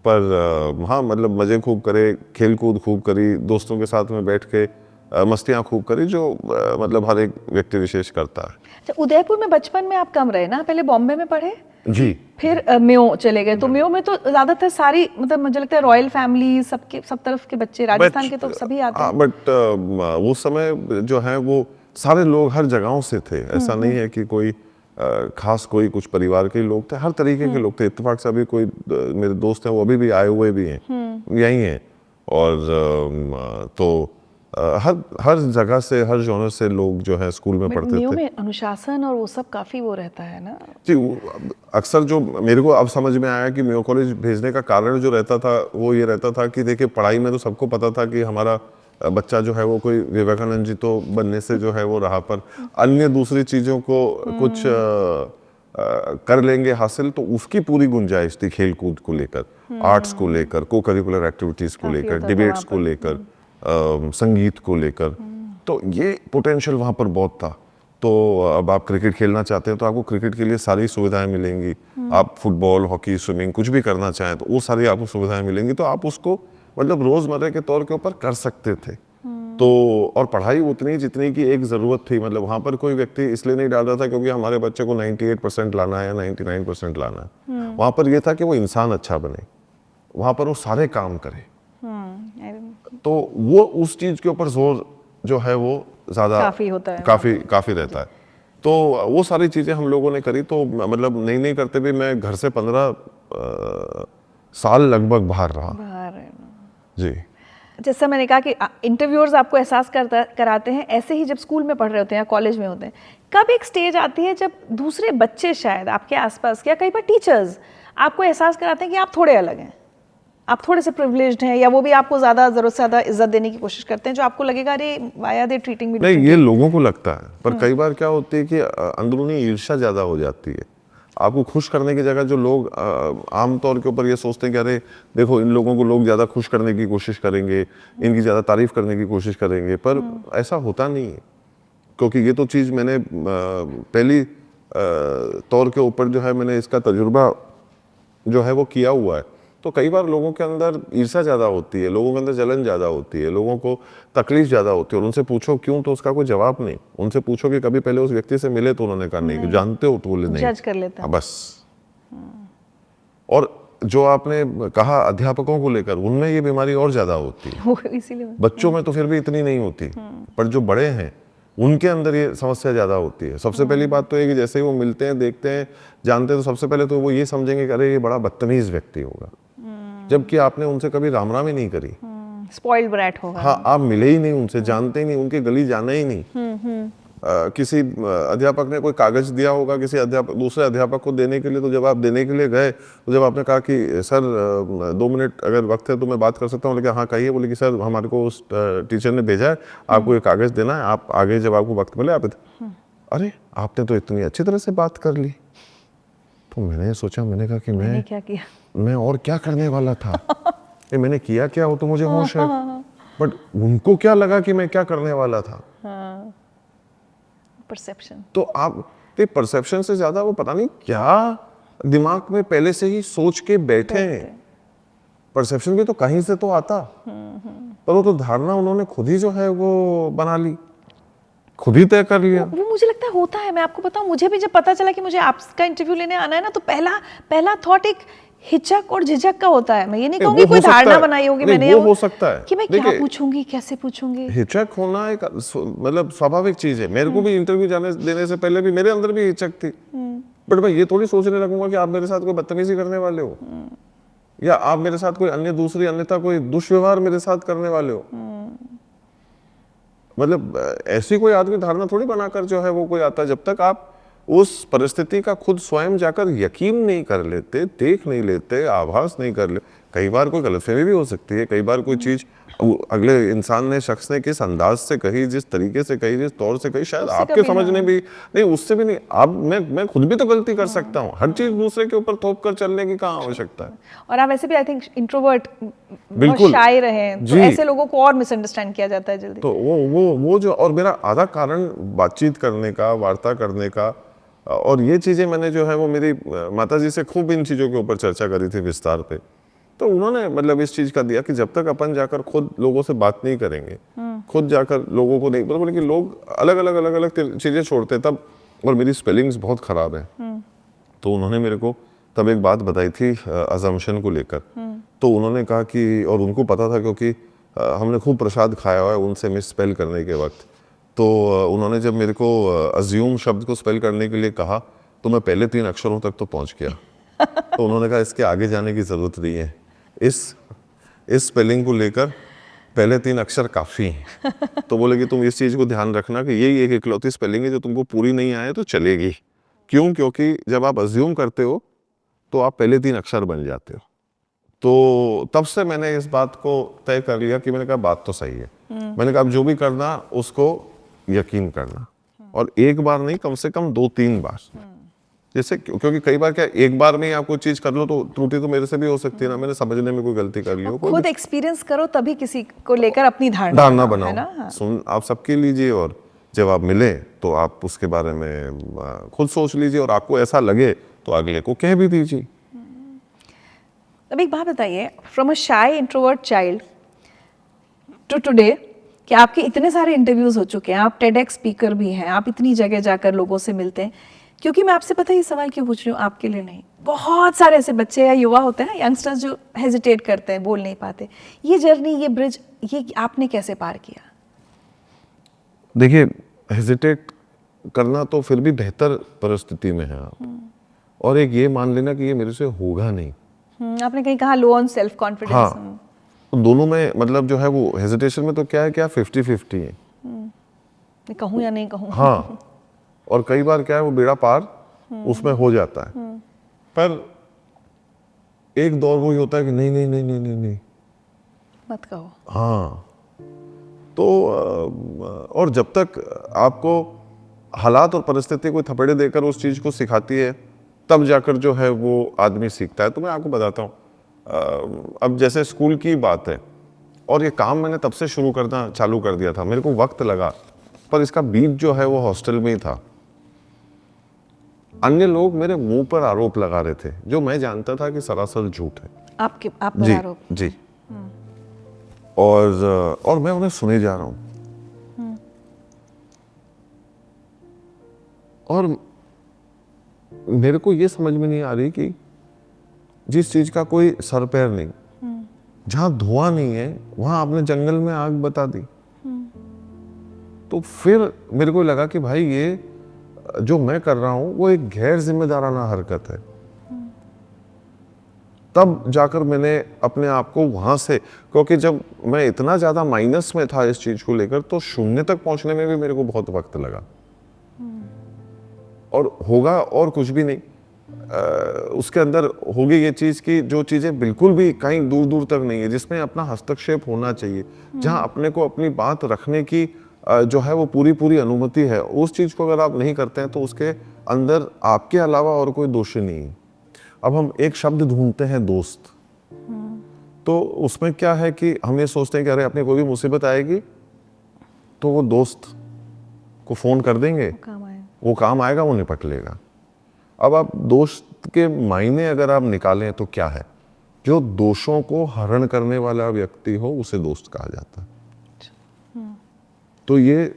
[SPEAKER 2] पर हाँ, मतलब मज़े खूब करे, खेल कूद खूब करी, दोस्तों के साथ में बैठ के मस्तियाँ खूब करी, जो मतलब हर एक व्यक्ति विशेष करता है।
[SPEAKER 1] अच्छा, उदयपुर में बचपन में आप कम रहे ना, पहले बॉम्बे में पढ़े,
[SPEAKER 2] जी,
[SPEAKER 1] फिर म्यो चले गए। तो म्यो में तो ज्यादातर सारी, मतलब मुझे लगता है रॉयल फैमिली, सबके सब तरफ के बच्चे, राजस्थान के तो सभी आते हैं।
[SPEAKER 2] बट वो समय जो है वो सारे लोग हर जगहों से थे, ऐसा नहीं है कि कोई खास कोई कुछ परिवार के लोग थे, हर तरीके के लोग थे। इत्तेफाक से अभी कोई मेरे दोस्त हैं वो अभी भी आए हुए भी हैं, यही हैं। और तो हर जगह से, हर जॉनर से लोग जो है स्कूल में पढ़ते
[SPEAKER 1] म्यो
[SPEAKER 2] थे।
[SPEAKER 1] में अनुशासन और वो सब काफी वो रहता है ना।
[SPEAKER 2] जी, अक्सर जो मेरे को अब समझ में आया कि म्यो कॉलेज भेजने का कारण जो रहता था वो ये रहता था कि देखिए, पढ़ाई में तो सबको पता था कि हमारा बच्चा जो है वो कोई विवेकानंद जी तो बनने से जो है वो रहा, पर अन्य दूसरी चीज़ों को कुछ कर लेंगे हासिल, तो उसकी पूरी गुंजाइश थी खेल कूद को लेकर, आर्ट्स को लेकर, को करिकुलर एक्टिविटीज़ को लेकर, डिबेट्स को लेकर, संगीत को लेकर। तो ये पोटेंशियल वहाँ पर बहुत था। तो अब आप क्रिकेट खेलना चाहते हैं तो आपको क्रिकेट के लिए सारी सुविधाएं मिलेंगी। आप फुटबॉल, हॉकी, स्विमिंग कुछ भी करना चाहें तो वो सारी आपको सुविधाएं मिलेंगी, तो आप उसको मतलब रोज़मर्रा के तौर के ऊपर कर सकते थे। तो और पढ़ाई उतनी जितनी की एक ज़रूरत थी, मतलब वहाँ पर कोई व्यक्ति इसलिए नहीं डाल रहा था क्योंकि हमारे बच्चे को 98% लाना है या 99% लाना है। वहाँ पर यह था कि वो इंसान अच्छा बने, वहाँ पर वो सारे काम करे। तो वो उस चीज़ के ऊपर जोर जो है वो ज़्यादा
[SPEAKER 1] काफी होता है,
[SPEAKER 2] काफ़ी रहता है। तो वो सारी चीज़ें हम लोगों ने करी। तो मतलब नहीं करते भी मैं घर से 15 साल लगभग बाहर रहा। जी,
[SPEAKER 1] जैसा मैंने कहा कि इंटरव्यूअर्स आपको एहसास कराते हैं, ऐसे ही जब स्कूल में पढ़ रहे होते हैं या कॉलेज में होते हैं, कब एक स्टेज आती है जब दूसरे बच्चे शायद आपके आसपास या कई बार टीचर्स आपको एहसास कराते हैं कि आप थोड़े अलग हैं, आप थोड़े से प्रिविलेज्ड हैं, या वो भी आपको ज़्यादा ज़रूरत से ज़्यादा इज्जत देने की कोशिश करते हैं, जो आपको लगेगा अरे why are they treating me.
[SPEAKER 2] नहीं, ये लोगों को लगता है, पर कई बार क्या होती है कि अंदरूनी ईर्ष्या ज़्यादा हो जाती है। आपको खुश करने की जगह जो लोग आमतौर के ऊपर ये सोचते हैं कि अरे देखो, इन लोगों को लोग ज़्यादा खुश करने की कोशिश करेंगे, इनकी ज़्यादा तारीफ करने की कोशिश करेंगे, पर ऐसा होता नहीं है। क्योंकि ये तो चीज़ मैंने पहली तौर के ऊपर जो है मैंने इसका तजुर्बा जो है वो किया हुआ है। तो कई बार लोगों के अंदर ईर्ष्या ज़्यादा होती है, लोगों के अंदर जलन ज़्यादा होती है, लोगों को तकलीफ ज़्यादा होती है, और उनसे पूछो क्यों तो उसका कोई जवाब नहीं। उनसे पूछो कि कभी पहले उस व्यक्ति से मिले तो उन्होंने कहा नहीं, जानते हो तो बोले नहीं,
[SPEAKER 1] जज कर लेते हैं
[SPEAKER 2] बस। और जो आपने कहा अध्यापकों को लेकर, उनमें ये बीमारी और ज़्यादा होती है।
[SPEAKER 1] वो इसीलिए
[SPEAKER 2] बच्चों में तो फिर भी इतनी नहीं होती, पर जो बड़े हैं उनके अंदर ये समस्या ज़्यादा होती है। सबसे पहली बात तो ये कि जैसे ही वो मिलते हैं, देखते हैं, जानते हैं, तो सबसे पहले तो वो ये समझेंगे कि अरे ये बड़ा बदतमीज़ व्यक्ति होगा, जबकि आपने उनसे कभी राम राम ही नहीं करी।
[SPEAKER 1] स्पॉइल्ड ब्रैट होगा।
[SPEAKER 2] हाँ, आप मिले ही नहीं उनसे, जानते ही नहीं, उनके गली जाना ही नहीं। किसी अध्यापक ने कोई कागज दिया होगा किसी दूसरे अध्यापक को देने के लिए, तो जब आप देने के लिए गए, तो जब आपने कहा कि सर 2 मिनट अगर वक्त है तो मैं बात कर सकता हूँ, लेकिन हाँ कहिए, बोले कि सर हमारे को उस टीचर ने भेजा है, आपको ये कागज देना है, आप आगे जब आपको वक्त मिले आप। अरे आपने तो इतनी अच्छी तरह से बात कर ली। तो मैंने सोचा, मैंने कहा कि मैं
[SPEAKER 1] क्या किया,
[SPEAKER 2] मैं और क्या करने वाला था। मैंने किया क्या, वो तो मुझे होश है, बट उनको क्या लगा कि मैं क्या करने वाला था।
[SPEAKER 1] परसेप्शन।
[SPEAKER 2] तो आप परसेप्शन से ज्यादा वो पता नहीं क्या दिमाग में पहले से ही सोच के बैठे हैं। परसेप्शन भी तो कहीं से तो आता, पर वो तो धारणा उन्होंने खुद ही जो है वो बना ली, खुद ही तय कर लिया।
[SPEAKER 1] वो मुझे लगता है होता है। मैं आपको बताऊं, मुझे भी जब पता चला कि मुझे आपका इंटरव्यू लेने आना है ना, तो पहला थॉट एक हिचक और झिझक का होता है। मैं ये नहीं कहूंगी कोई धारणा बनाई होगी मैंने,
[SPEAKER 2] वो हो सकता है
[SPEAKER 1] कि मैं क्या पूछूंगी, कैसे पूछूंगी।
[SPEAKER 2] हिचक होना एक मतलब स्वाभाविक चीज है। मेरे को भी इंटरव्यू देने से पहले भी मेरे अंदर भी हिचक थी, बट मैं ये थोड़ी सोचने लगूंगा कि आप मेरे साथ कोई बदतमीजी करने वाले हो। या आप मेरे साथ कोई दूसरी अन्यथा कोई दुष्व्यवहार मेरे साथ करने वाले हो। मतलब ऐसी कोई आदमी धारणा थोड़ी बनाकर जो है वो कोई आता है। जब तक आप उस परिस्थिति का खुद स्वयं जाकर यकीन नहीं कर लेते, देख नहीं लेते, आभास नहीं कर ले, कई बार कोई गलतफहमी भी हो सकती है, कई बार कोई चीज अगले इंसान ने, शख्स ने किस अंदाज से कही, जिस तरीके से कही, जिस तौर से कही, शायद आपके समझने भी नहीं, उससे भी नहीं। आप मैं खुद भी तो गलती कर सकता हूँ। हर चीज दूसरे के ऊपर थोप कर चलने की कहाँ आवश्यकता है।
[SPEAKER 1] और आप वैसे भी आई थिंक इंट्रोवर्ट,
[SPEAKER 2] बिल्कुल
[SPEAKER 1] शाय रहे हैं, तो ऐसे लोगों को और मिसअंडरस्टैंड किया जाता है जल्दी।
[SPEAKER 2] तो वो जो, और मेरा आधा कारण बातचीत करने का, वार्ता करने का, और ये चीजें मैंने जो है वो मेरी माता जी से खूब इन चीजों के ऊपर चर्चा करी थी विस्तार पे। तो उन्होंने मतलब इस चीज का दिया कि जब तक अपन जाकर खुद लोगों से बात नहीं करेंगे, खुद जाकर लोगों को नहीं, बोले कि लोग अलग अलग चीजें छोड़ते हैं तब। और मेरी स्पेलिंग्स बहुत खराब है, तो उन्होंने मेरे को तब एक बात बताई थी अजम्पशन को लेकर। तो उन्होंने कहा कि, और उनको पता था क्योंकि हमने खूब प्रसाद खाया हुआ है उनसे मिस स्पेल करने के वक्त। तो उन्होंने जब मेरे को अज्यूम शब्द को स्पेल करने के लिए कहा तो मैं पहले 3 अक्षरों तक तो पहुंच गया। तो उन्होंने कहा इसके आगे जाने की जरूरत नहीं है, इस स्पेलिंग को लेकर पहले 3 अक्षर काफी हैं। तो बोले कि तुम इस चीज को ध्यान रखना कि यही एक इकलौती स्पेलिंग है जो तुमको पूरी नहीं आए तो चलेगी। क्यों? क्योंकि जब आप अज्यूम करते हो तो आप पहले 3 अक्षर बन जाते हो। तो तब से मैंने इस बात को तय कर लिया कि मैंने कहा बात तो सही है। मैंने कहा अब जो भी करना उसको यकीन करना, और एक बार नहीं, कम से कम 2-3 बार। जैसे क्योंकि कई बार क्या, एक बार में ही आप कोई चीज कर लो तो त्रुटि तो मेरे से भी हो सकती है ना, मैंने समझने में कोई गलती कर ली हो।
[SPEAKER 1] खुद एक्सपीरियंस करो तभी किसी को लेकर अपनी धारणा बनाओ, है ना?
[SPEAKER 2] सुन आप सबके लीजिए, और जब आप मिले तो आप उसके बारे में खुद सोच लीजिए, और आपको ऐसा लगे तो अगले को कह भी दीजिए।
[SPEAKER 1] अब एक बात बताइए, from a shy introvert child to today, कि आपके इतने सारे इंटरव्यूज हो चुके हैं, आप टेडेक्स स्पीकर भी हैं, आप इतनी जगह जाकर लोगों से मिलते हैं। क्योंकि मैं आपसे पता है ये सवाल क्यों पूछ रही हूँ, आपके लिए नहीं, बहुत सारे ऐसे बच्चे या युवा होते हैं, यंगस्टर्स जो हेजिटेट करते हैं, बोल नहीं पाते। ये जर्नी, ये ब्रिज, ये आपने कैसे पार किया?
[SPEAKER 2] देखिए, हेजिटेट करना तो फिर भी बेहतर परिस्थिति में है आप, और एक ये मान लेना कि ये मेरे से होगा नहीं।
[SPEAKER 1] आपने कहीं कहा लो ऑन सेल्फ कॉन्फिडेंस।
[SPEAKER 2] हाँ, तो दोनों में मतलब जो है वो हेजिटेशन में तो क्या है, क्या 50-50 है,
[SPEAKER 1] मैं कहूँ या नहीं कहूँ।
[SPEAKER 2] हाँ, और कई बार क्या है वो बेड़ा पार उसमें हो जाता है। पर एक दौर वो ही होता है कि नहीं नहीं नहीं नहीं नहीं नहीं,
[SPEAKER 1] मत कहो।
[SPEAKER 2] हाँ, तो और जब तक आपको हालात और परिस्थिति कोई थपेड़े देकर उस चीज को सिखाती है, तब जाकर जो है वो आदमी सीखता है। तो मैं आपको बताता हूँ, अब जैसे स्कूल की बात है, और ये काम मैंने तब से शुरू करना चालू कर दिया था, मेरे को वक्त लगा, पर इसका बीज जो है वो हॉस्टल में ही था। अन्य लोग मेरे मुंह पर आरोप लगा रहे थे जो मैं जानता था कि सरासर झूठ है।
[SPEAKER 1] आप पर आरोप?
[SPEAKER 2] जी। और मैं उन्हें सुने जा रहा हूं, और मेरे को ये समझ में नहीं आ रही कि जिस चीज का कोई सर पैर नहीं, जहां धुआं नहीं है वहां आपने जंगल में आग बता दी। तो फिर मेरे को लगा कि भाई ये जो मैं कर रहा हूं वो एक गैर जिम्मेदाराना हरकत है। तब जाकर मैंने अपने आप को वहां से, क्योंकि जब मैं इतना ज्यादा माइनस में था इस चीज को लेकर, तो शून्य तक पहुंचने में भी मेरे को बहुत वक्त लगा। और होगा और कुछ भी नहीं, उसके अंदर होगी ये चीज की जो चीजें बिल्कुल भी कहीं दूर दूर तक नहीं है, जिसमें अपना हस्तक्षेप होना चाहिए, जहां अपने को अपनी बात रखने की जो है वो पूरी पूरी अनुमति है, उस चीज को अगर आप नहीं करते हैं तो उसके अंदर आपके अलावा और कोई दोषी नहीं है। अब हम एक शब्द ढूंढते हैं दोस्त, तो उसमें क्या है कि हम ये सोचते हैं कि अरे अपने कोई भी मुसीबत आएगी तो वो दोस्त को फोन कर देंगे, वो काम आएगा, वो निपट लेगा। अब आप दोस्त के मायने अगर आप निकालें तो क्या है, जो दोषों को हरण करने वाला व्यक्ति हो उसे दोस्त कहा जाता है। तो ये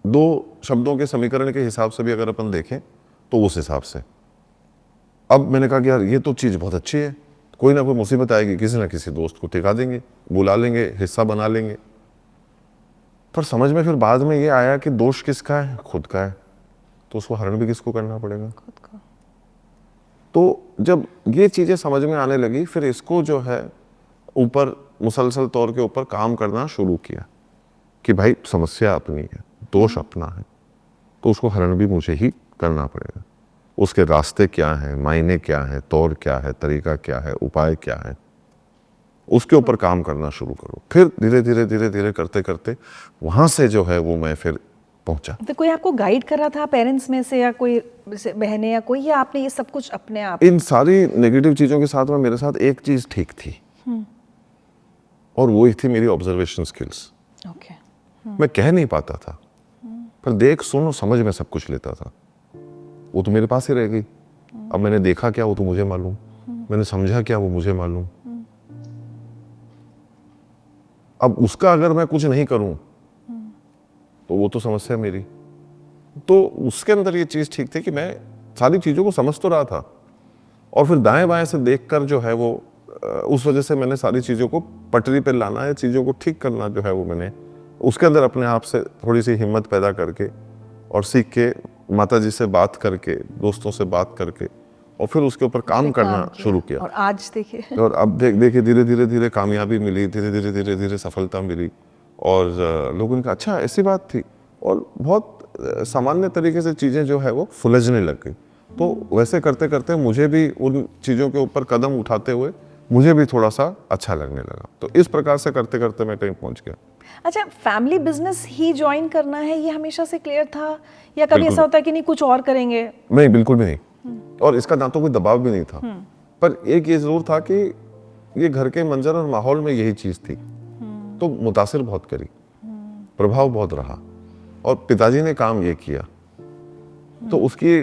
[SPEAKER 2] 2 शब्दों के समीकरण के हिसाब से भी अगर अपन देखें तो उस हिसाब से अब मैंने कहा कि यार ये तो चीज बहुत अच्छी है, कोई ना कोई मुसीबत आएगी किसी ना किसी दोस्त को टिका देंगे, बुला लेंगे, हिस्सा बना लेंगे। पर समझ में फिर बाद में ये आया कि दोष किसका है, खुद का है, तो उसको हरण भी किसको करना पड़ेगा,
[SPEAKER 1] खुद को।
[SPEAKER 2] तो जब ये चीज़ें समझ में आने लगी, फिर इसको जो है ऊपर मुसलसल तौर के ऊपर काम करना शुरू किया कि भाई समस्या अपनी है, दोष अपना है, तो उसको हरण भी मुझे ही करना पड़ेगा। उसके रास्ते क्या हैं, मायने क्या है, तौर क्या है, तरीका क्या है, उपाय क्या है, उसके ऊपर काम करना शुरू करो। फिर धीरे धीरे धीरे धीरे करते करते वहाँ से जो है वो मैं फिर पहुँचा।
[SPEAKER 1] तो कोई आपको गाइड कर रहा था पेरेंट्स में से, या कोई बहनें या कोई, या आपने ये सब कुछ अपने आप?
[SPEAKER 2] इन सारी नेगेटिव चीज़ों के साथ में मेरे साथ एक चीज़ ठीक थी, और वो ही थी मेरी ऑब्जर्वेशन स्किल्स।
[SPEAKER 1] ओके।
[SPEAKER 2] मैं कह नहीं पाता था, पर देख सुन और समझ में सब कुछ लेता था। वो तो मेरे पास ही रह गई। अब मैंने देखा क्या वो तो मुझे मालूम, मैंने समझा क्या वो मुझे मालूम। अब उसका अगर मैं कुछ नहीं करूं तो वो तो समस्या मेरी। तो उसके अंदर ये चीज ठीक थी कि मैं सारी चीजों को समझ तो रहा था, और फिर दाएं बाएं से देखकर जो है वो उस वजह से मैंने सारी चीजों को पटरी पे लाना है, चीजों को ठीक करना जो है वो मैंने उसके अंदर अपने आप से थोड़ी सी हिम्मत पैदा करके और सीख के, माता जी से बात करके, दोस्तों से बात करके, और फिर उसके ऊपर काम करना शुरू किया।
[SPEAKER 1] और आज देखिए,
[SPEAKER 2] और अब देखिए धीरे धीरे धीरे कामयाबी मिली, धीरे धीरे धीरे धीरे सफलता मिली, और लोगों ने कहा अच्छा ऐसी बात थी, और बहुत सामान्य तरीके से चीज़ें जो है वो फुलझने लग गई। तो वैसे करते करते मुझे भी उन चीज़ों के ऊपर कदम उठाते हुए मुझे भी थोड़ा सा अच्छा लगने लगा। तो इस प्रकार से करते करते मैं कहीं पहुंच गया।
[SPEAKER 1] अच्छा, फैमिली बिजनेस ही ज्वाइन करना है ये हमेशा से क्लियर था, या कभी ऐसा होता है कि नहीं कुछ और करेंगे?
[SPEAKER 2] नहीं, बिल्कुल भी नहीं, और इसका ना तो कोई दबाव भी नहीं था। पर एक ये जरूर था कि ये घर के मंजर और माहौल में यही चीज थी, तो मुतासिर बहुत करी, प्रभाव बहुत रहा, और पिताजी ने काम ये किया तो उसकी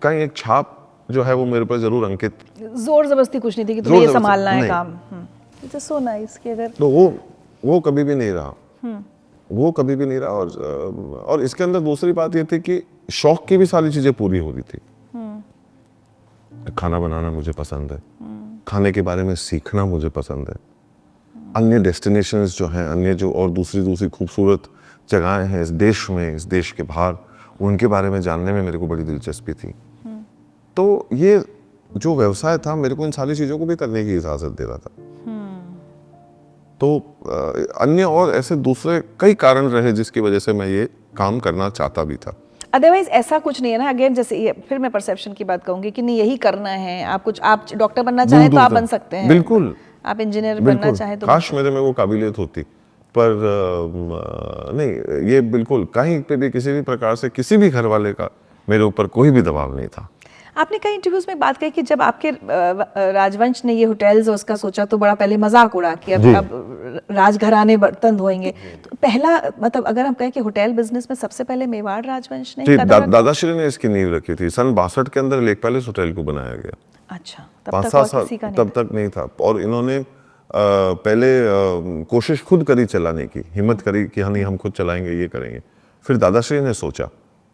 [SPEAKER 2] कहीं एक छाप जो है वो मेरे पर जरूर अंकित।
[SPEAKER 1] जोर जबरदस्ती कुछ नहीं थी कि तुम्हें ये संभालना है काम? इट्स सो नाइस कि अगर
[SPEAKER 2] तो वो कभी भी नहीं रहा, वो कभी भी नहीं रहा। और इसके अंदर दूसरी बात ये थी कि शौक की भी सारी चीजें पूरी हो रही थी। खाना बनाना मुझे पसंद है, खाने के बारे में सीखना मुझे पसंद है, अन्य डेस्टिनेशंस जो हैं, अन्य जो और दूसरी खूबसूरत जगहें हैं इस देश में, इस देश के बाहर, उनके बारे में जानने में मेरे को बड़ी दिलचस्पी थी। तो ये जो व्यवसाय था मेरे को इन सारी चीज़ों को भी करने की इजाज़त दे रहा था। तो अन्य और ऐसे दूसरे कई कारण रहे जिसकी वजह से मैं ये काम करना चाहता भी था।
[SPEAKER 1] अदरवाइज ऐसा कुछ नहीं है ना, अगेन जैसे ये फिर मैं परसेप्शन की बात कहूंगी कि नहीं यही करना है, आप डॉक्टर बनना चाहें तो आप बन सकते हैं,
[SPEAKER 2] बिल्कुल,
[SPEAKER 1] आप इंजीनियर बनना चाहें तो
[SPEAKER 2] काश मेरे में वो काबिलियत होती, पर नहीं, ये बिल्कुल कहीं पे भी किसी भी प्रकार से किसी भी घर वाले का मेरे ऊपर कोई भी दबाव नहीं था।
[SPEAKER 1] आपने कई इंटरव्यूज में बात कही कि जब आपके राजवंश ने ये होटल्स उसका सोचा तो बड़ा पहले मजाक उड़ा कि अब राजघराने बर्तन धोएंगे, तो पहला मतलब अगर हम कहें कि होटल बिजनेस में सबसे पहले मेवाड़ राजवंश ने
[SPEAKER 2] दादाश्री ने इसकी नींव रखी थी। सन 62 के अंदर लेक पैलेस होटल को बनाया गया।
[SPEAKER 1] अच्छा,
[SPEAKER 2] 5-7 साल तब तक नहीं था, और इन्होंने पहले कोशिश खुद करी चलाने की, हिम्मत करी कि हाँ नहीं हम खुद चलाएंगे, ये करेंगे। फिर दादाश्री ने सोचा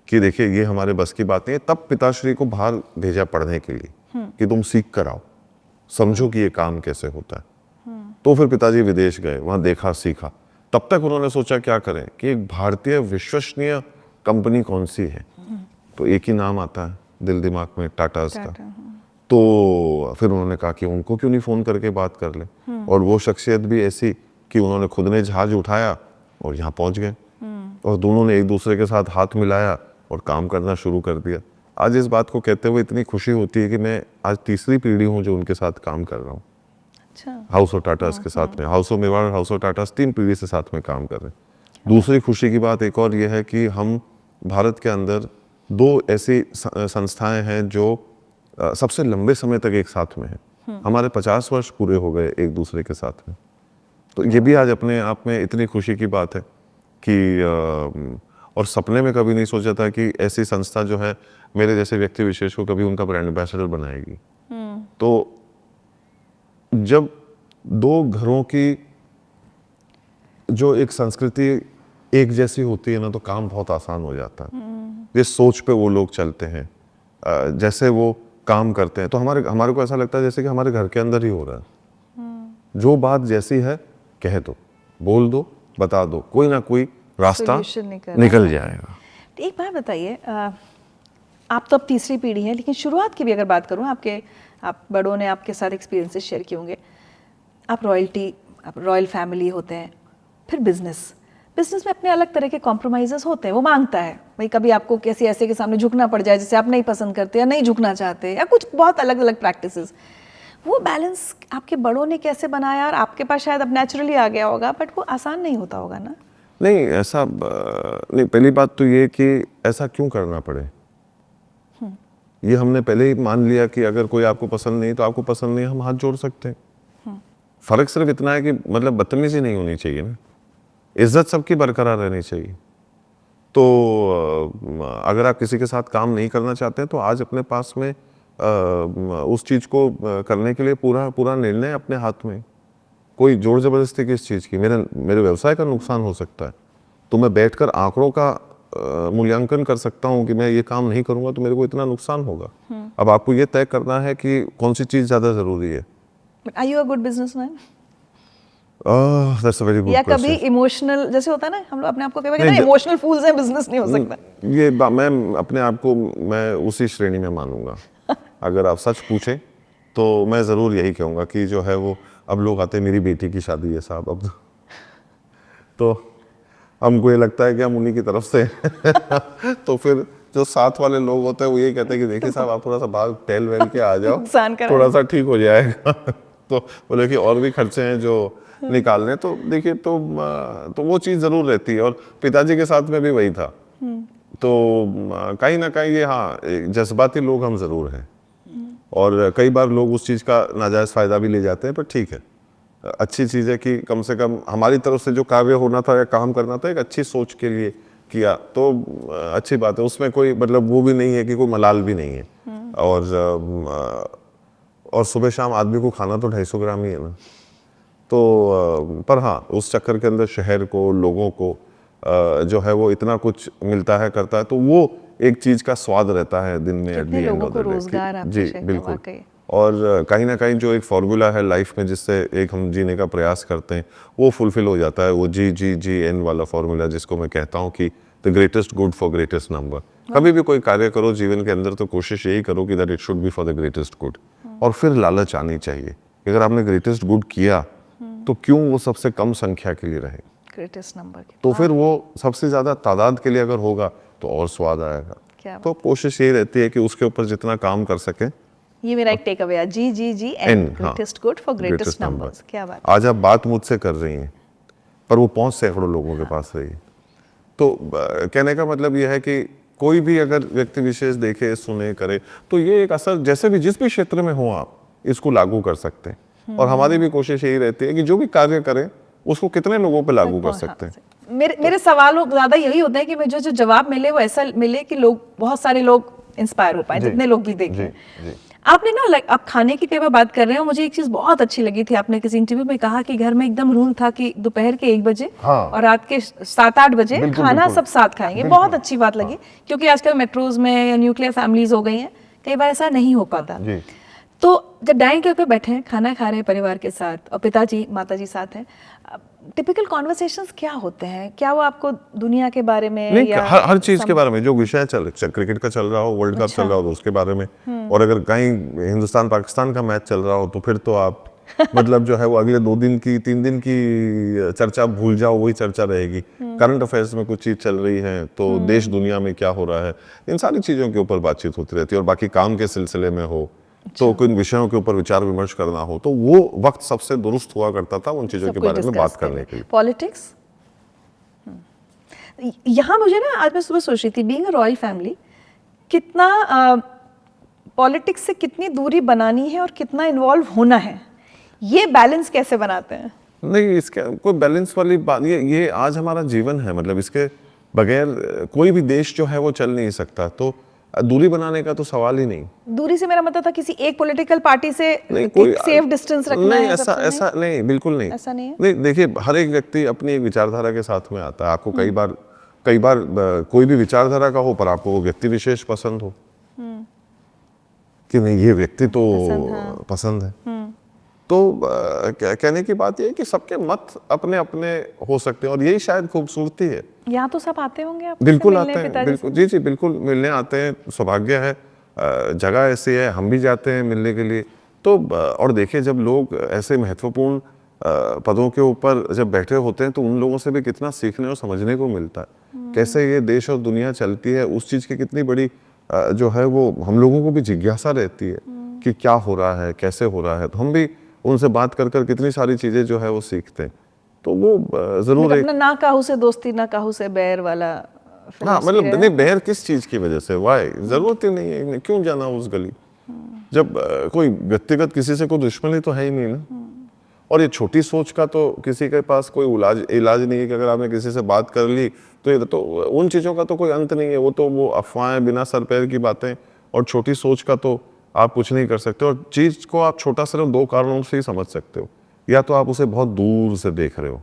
[SPEAKER 2] कि देखिए ये हमारे बस की बात नहीं है, तब पिताश्री को बाहर भेजा पढ़ने के लिए कि तुम सीख कर आओ, समझो कि ये काम कैसे होता है। तो फिर पिताजी विदेश गए, वहां देखा सीखा। तब तक उन्होंने सोचा क्या करें कि एक भारतीय विश्वसनीय कंपनी कौन सी है, तो एक ही नाम आता है दिल दिमाग में, टाटाज का। तो फिर उन्होंने कहा कि उनको क्यों नहीं फोन करके बात कर ले, और वो शख्सियत भी ऐसी कि उन्होंने खुद ने जहाज उठाया और यहाँ पहुंच गए, और दोनों ने एक दूसरे के साथ हाथ मिलाया और काम करना शुरू कर दिया। आज इस बात को कहते हुए इतनी खुशी होती है कि मैं आज तीसरी पीढ़ी हूँ जो उनके साथ काम कर रहा हूँ।
[SPEAKER 1] अच्छा,
[SPEAKER 2] हाउस ऑफ टाटास के साथ में, हाउस ऑफ मेवाड़ और हाउस ऑफ टाटास 3 पीढ़ी से साथ में काम कर रहे हैं। दूसरी खुशी की बात एक और ये है कि हम भारत के अंदर 2 ऐसी संस्थाएं हैं जो सबसे लंबे समय तक एक साथ में है। हमारे 50 वर्ष पूरे हो गए एक दूसरे के साथ में। तो ये भी आज अपने आप में इतनी खुशी की बात है कि और सपने में कभी नहीं सोचा था कि ऐसी संस्था जो है मेरे जैसे व्यक्ति विशेष को कभी उनका ब्रांड एम्बेसडर बनाएगी। तो जब 2 घरों की जो एक संस्कृति एक जैसी होती है ना, तो काम बहुत आसान हो जाता है। जिस सोच पे वो लोग चलते हैं, जैसे वो काम करते हैं, तो हमारे को ऐसा लगता है जैसे कि हमारे घर के अंदर ही हो रहा है। जो बात जैसी है कह दो, बोल दो, बता दो, कोई ना कोई रास्ता निकल जाएगा।
[SPEAKER 1] एक बात बताइए, आप तो अब तीसरी पीढ़ी हैं, लेकिन शुरुआत की भी अगर बात करूं, आप बड़ों ने आपके साथ एक्सपीरियंसेस शेयर किए होंगे। आप रॉयल फैमिली होते हैं, फिर बिजनेस में अपने अलग तरह के कॉम्प्रोमाइज़ेस होते हैं। वो मांगता है भाई कभी आपको किसी ऐसे के सामने झुकना पड़ जाए जिसे आप नहीं पसंद करते या नहीं झुकना चाहते, या कुछ बहुत अलग अलग प्रैक्टिसेस। वो बैलेंस आपके बड़ों ने कैसे बनाया? और आपके पास शायद अब नेचुरली आ गया होगा, बट वो आसान नहीं होता होगा ना?
[SPEAKER 2] नहीं ऐसा नहीं, पहली बात तो ये कि ऐसा क्यों करना पड़े, ये हमने पहले ही मान लिया कि अगर कोई आपको पसंद नहीं तो आपको पसंद नहीं, हम हाथ जोड़ सकते हैं। फर्क सिर्फ इतना है कि मतलब बदतमीजी नहीं होनी चाहिए ना, इज्जत सबकी बरकरार रहनी चाहिए। तो अगर आप किसी के साथ काम नहीं करना चाहते हैं तो आज अपने पास में उस चीज़ को करने के लिए पूरा निर्णय अपने हाथ में। कोई जोर जबरदस्ती किस चीज़ की, मेरे व्यवसाय का नुकसान हो सकता है तो मैं बैठकर आंकड़ों का मूल्यांकन कर सकता हूँ कि मैं ये काम नहीं करूँगा तो मेरे को इतना नुकसान होगा। अब आपको ये तय करना है कि कौन सी चीज़ ज़्यादा ज़रूरी है।
[SPEAKER 1] Are you a good businessman?
[SPEAKER 2] That's a very good
[SPEAKER 1] या
[SPEAKER 2] क्वेश्चन।
[SPEAKER 1] कभी इमोशनल, जैसे होता है ना, हम लोग अपने आप को कई बार कहते हैं इमोशनल फूल्स हैं, बिजनेस नहीं हो सकता।
[SPEAKER 2] ये मैं अपने आप को मैं उसी श्रेणी में मानूंगा। अगर आप सच पूछें तो मैं ज़रूर यही कहूँगा कि जो है वो, अब लोग आते हैं मेरी बेटी की शादी है साहब, अब तो हमको ये लगता है कि हम उन्हीं की तरफ से तो फिर जो साथ वाले लोग होते हैं वो ये कहते हैं कि देखिए साहब आप थोड़ा सा भाग टहल वहल के आ जाओ, थोड़ा सा ठीक हो जाएगा। तो बोले कि और भी खर्चे हैं जो निकालने, तो देखिए तो वो चीज़ ज़रूर रहती है। और पिताजी के साथ में भी वही था। तो कहीं ना कहीं ये, हाँ, जज्बाती लोग हम ज़रूर हैं और कई बार लोग उस चीज़ का नाजायज़ फ़ायदा भी ले जाते हैं, पर ठीक है, अच्छी चीज़ है कि कम से कम हमारी तरफ से जो कार्य होना था या काम करना था एक अच्छी सोच के लिए किया, तो अच्छी बात है। उसमें कोई मतलब वो भी नहीं है कि कोई मलाल भी नहीं है। और सुबह शाम आदमी को खाना तो 250 ग्राम ही है ना, तो पर हाँ, उस चक्कर के अंदर शहर को, लोगों को जो है वो इतना कुछ मिलता है, करता है, तो वो एक चीज़ का स्वाद रहता है दिन में।
[SPEAKER 1] कितने लोगों को रोजगार आपके
[SPEAKER 2] जी बिल्कुल।
[SPEAKER 1] वाकई।
[SPEAKER 2] और कहीं ना कहीं जो एक फॉर्मूला है लाइफ में जिससे एक हम जीने का प्रयास करते हैं वो फुलफिल हो जाता है। वो GGGN वाला फॉर्मूला जिसको मैं कहता हूँ कि the greatest good for greatest number. कभी भी कोई कार्य करो जीवन के अंदर तो कोशिश यही करो कि that it should be for the greatest good. और फिर लालच आनी चाहिए कि अगर आपने ग्रेटेस्ट गुड किया तो क्यों वो सबसे कम संख्या के लिए रहे,
[SPEAKER 1] ग्रेटेस्ट नंबर,
[SPEAKER 2] तो फिर वो सबसे ज्यादा तादाद के लिए अगर होगा तो और स्वाद आएगा। तो कोशिश यही रहती है कि उसके ऊपर जितना काम कर सके।
[SPEAKER 1] ये मेरा एक टेक अवे है, GGGN, greatest good for greatest numbers. क्या बात।
[SPEAKER 2] आज आप बात मुझसे कर रही हैं पर वो पहुंच सैकड़ों लोगों के पास रही है। तो कहने का मतलब ये है कि कोई भी अगर व्यक्ति विशेष देखे, सुने, करे तो ये एक असर जैसे भी जिस भी क्षेत्र में हो आप इसको लागू कर सकते हैं। और हमारी भी कोशिश यही रहती है कि जो भी कार्य करें उसको कितने लोगों पे लागू कर सकते हैं।
[SPEAKER 1] मेरे सवालों ज्यादा यही होता है कि मुझे जो जवाब मिले वो ऐसा मिले कि लोग, बहुत सारे लोग इंस्पायर हो पाए, जितने लोग भी देखें। आपने ना आप खाने की कई बार बात कर रहे हो, मुझे एक चीज बहुत अच्छी लगी थी, आपने किसी इंटरव्यू में कहा कि घर में एकदम रूल था कि दोपहर के 1 बजे और रात के 7-8 बजे खाना सब साथ खाएंगे। बहुत अच्छी बात लगी, क्योंकि आजकल मेट्रोज में या न्यूक्लियर फैमिलीज हो गई हैं, कई बार ऐसा नहीं हो पाता। तो जब डाइनिंग टेबल पे बैठे हैं, खाना खा रहे हैं परिवार के साथ और पिताजी माताजी साथ हैं, टिपिकल कॉन्वर्सेशंस क्या होते हैं? क्या वो आपको दुनिया के बारे में
[SPEAKER 2] नहीं,
[SPEAKER 1] या
[SPEAKER 2] हर चीज के बारे में, जो विषय क्रिकेट का चल रहा हो, वर्ल्ड कप चल रहा हो तो उसके बारे में, और अगर कहीं हिंदुस्तान पाकिस्तान का मैच चल रहा हो तो फिर तो आप मतलब जो है वो अगले 2 दिन की 3 दिन की चर्चा भूल जाओ, वही चर्चा रहेगी। करंट अफेयर्स में कुछ चीज चल रही है तो देश दुनिया में क्या हो रहा है, इन सारी चीजों के ऊपर बातचीत होती रहती है। और बाकी काम के सिलसिले में हो तो कुछ विषयों के ऊपर विचार विमर्श करना हो तो वो वक्त सबसे दुरुस्त हुआ करता था उन चीजों के बारे में बात करने के लिए।
[SPEAKER 1] पॉलिटिक्स, यहाँ मुझे ना, आज मैं सुबह सोच रही थी, बीइंग अ रॉयल फैमिली, कितना पॉलिटिक्स से कितनी दूरी बनानी है और कितना इन्वॉल्व होना है, ये बैलेंस कैसे बनाते हैं?
[SPEAKER 2] नहीं, इसके कोई बैलेंस वाली बात, ये आज हमारा जीवन है, मतलब इसके बगैर कोई भी देश जो है वो चल नहीं सकता। तो दूरी बनाने का तो सवाल ही नहीं।
[SPEAKER 1] दूरी से मेरा मतलब था किसी एक पॉलिटिकल पार्टी से कोई सेफ डिस्टेंस रखना है।
[SPEAKER 2] ऐसा नहीं, बिल्कुल नहीं।
[SPEAKER 1] ऐसा नहीं है।
[SPEAKER 2] नहीं, देखिए, हर एक व्यक्ति अपनी एक विचारधारा के साथ में आता है। आपको कई बार कोई भी विचारधारा का हो पर आपको वो व्यक्ति विशेष पसंद हो कि नहीं, ये व्यक्ति तो पसंद है। तो कहने की बात ये है कि सबके मत अपने अपने हो सकते हैं और यही शायद खूबसूरती है।
[SPEAKER 1] यहाँ तो सब आते होंगे आप
[SPEAKER 2] बिल्कुल आते हैं, बिल्कुल जी जी बिल्कुल मिलने आते हैं, सौभाग्य है, जगह ऐसी है, हम भी जाते हैं मिलने के लिए। तो और देखिए जब लोग ऐसे महत्वपूर्ण पदों के ऊपर जब बैठे होते हैं तो उन लोगों से भी कितना सीखने और समझने को मिलता है, कैसे ये देश और दुनिया चलती है, उस चीज़ की कितनी बड़ी जो है वो हम लोगों को भी जिज्ञासा रहती है कि क्या हो रहा है, कैसे हो रहा है। तो हम भी उनसे बात कर कर कितनी सारी चीज़ें जो है वो सीखते हैं। तो वो ज़रूर एक
[SPEAKER 1] अपना ना काहू से दोस्ती ना काहू से बैर वाला
[SPEAKER 2] हाँ
[SPEAKER 1] philosophy
[SPEAKER 2] मतलब
[SPEAKER 1] है।
[SPEAKER 2] नहीं बैर किस चीज़ की वजह से, वाई ज़रूरत ही नहीं है, क्यों जाना उस गली, जब कोई व्यक्तिगत किसी से कोई दुश्मनी तो है ही नहीं ना। और ये छोटी सोच का तो किसी के पास कोई इलाज नहीं है कि अगर आपने किसी से बात कर ली तो ये तो उन चीज़ों का तो कोई अंत नहीं है, वो अफवाहें, बिना सर पैर की बातें। और छोटी सोच का तो आप कुछ नहीं कर सकते, और चीज़ को आप छोटा सिर्फ दो कारणों से ही समझ सकते हो, या तो आप उसे बहुत दूर से देख रहे हो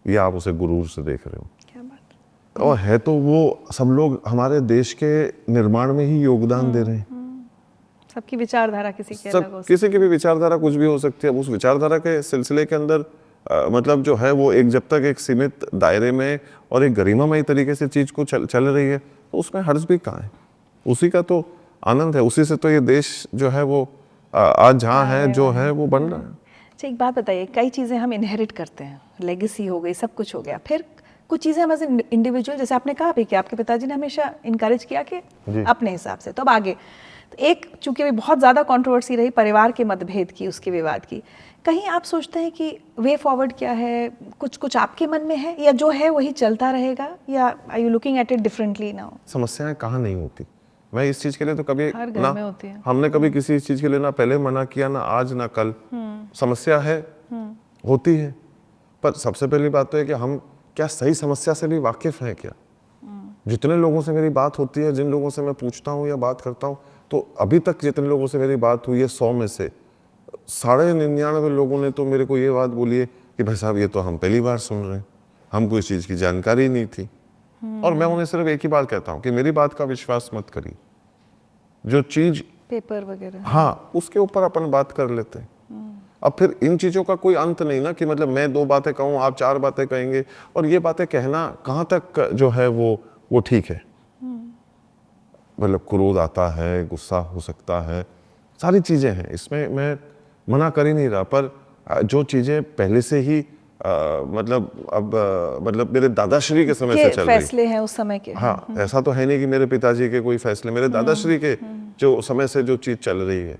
[SPEAKER 2] या आप उसे गुरूर से देख रहे हो।
[SPEAKER 1] क्या बात।
[SPEAKER 2] और है तो वो सब लोग हमारे देश के निर्माण में ही योगदान दे रहे हैं।
[SPEAKER 1] सबकी विचारधारा किसी की अलग
[SPEAKER 2] सब
[SPEAKER 1] हो सकती
[SPEAKER 2] किसी की भी विचारधारा कुछ भी हो सकती है। अब उस विचारधारा के सिलसिले के अंदर मतलब जो है वो एक जब तक एक सीमित दायरे में और एक गरिमामय तरीके से चीज को चल रही है तो उसमें हर्ज भी कहाँ है, उसी का तो आनंद है, उसी से तो ये देश जो है वो आज जहाँ है जो है वो बन रहा है।
[SPEAKER 1] अच्छा एक बात बताइए, कई चीज़ें हम इनहेरिट करते हैं, लेगेसी हो गई, सब कुछ हो गया, फिर कुछ चीज़ें हम एज इंडिविजुअल, जैसे आपने कहा भी कि आपके पिताजी ने हमेशा इनकरेज किया कि अपने हिसाब से, तो अब आगे तो एक चूंकि अभी बहुत ज़्यादा कंट्रोवर्सी रही परिवार के मतभेद की, उसके विवाद की, कहीं आप सोचते हैं कि वे फॉरवर्ड क्या है, कुछ आपके मन में है या जो है वही चलता रहेगा, या are you looking at it differently now?
[SPEAKER 2] समस्याएं कहाँ नहीं होती, मैं इस चीज के लिए तो कभी
[SPEAKER 1] हर घर
[SPEAKER 2] ना
[SPEAKER 1] में होती है।
[SPEAKER 2] हमने कभी किसी चीज के लिए ना पहले मना किया, ना आज ना कल। समस्या है, होती है, पर सबसे पहली बात तो है कि हम क्या सही समस्या से भी वाकिफ हैं क्या। जितने लोगों से मेरी बात होती है, जिन लोगों से मैं पूछता हूँ या बात करता हूँ, तो अभी तक जितने लोगों से मेरी बात हुई है 100 में से 99.5 लोगों ने तो मेरे को ये बात बोली है कि भाई साहब ये तो हम पहली बार सुन रहे हैं, हमको इस चीज़ की जानकारी नहीं थी। और मैं उन्हें सिर्फ एक ही बात कहता हूँ कि मेरी बात का विश्वास मत करिए, जो चीज़
[SPEAKER 1] पेपर वगैरह,
[SPEAKER 2] हाँ उसके ऊपर अपन बात कर लेते हैं। अब फिर इन चीज़ों का कोई अंत नहीं ना कि मतलब मैं 2 बातें कहूँ आप 4 बातें कहेंगे, और ये बातें कहना कहाँ तक जो है वो ठीक है। मतलब क्रोध आता है, गुस्सा हो सकता है, सारी चीज़ें हैं, इसमें मैं मना कर ही नहीं रहा, पर जो चीज़ें पहले से ही मतलब मेरे दादाश्री के समय से चल रही
[SPEAKER 1] फैसले हैं उस समय के।
[SPEAKER 2] हाँ ऐसा तो है नहीं कि मेरे पिताजी के कोई फैसले, मेरे दादाश्री के जो समय से जो चीज़ चल रही है,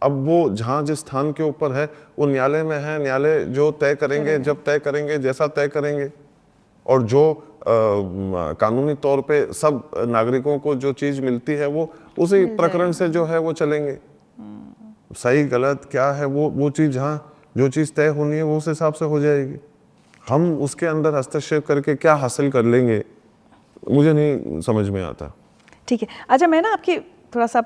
[SPEAKER 2] अब वो जहाँ जिस स्थान के ऊपर है वो न्यायालय में है, न्यायालय जो तय करेंगे, जब तय करेंगे, जैसा तय करेंगे, और जो कानूनी तौर पे सब नागरिकों को जो चीज़ मिलती है वो उसी प्रकरण से जो है वो चलेंगे। सही गलत क्या है वो चीज़ जहाँ जो चीज़ तय होनी है वो उस हिसाब से हो जाएगी। हम उसके अंदर हस्तक्षेप करके क्या हासिल कर लेंगे, मुझे नहीं समझ में आता।
[SPEAKER 1] ठीक है, अच्छा मैं ना आपकी थोड़ा सा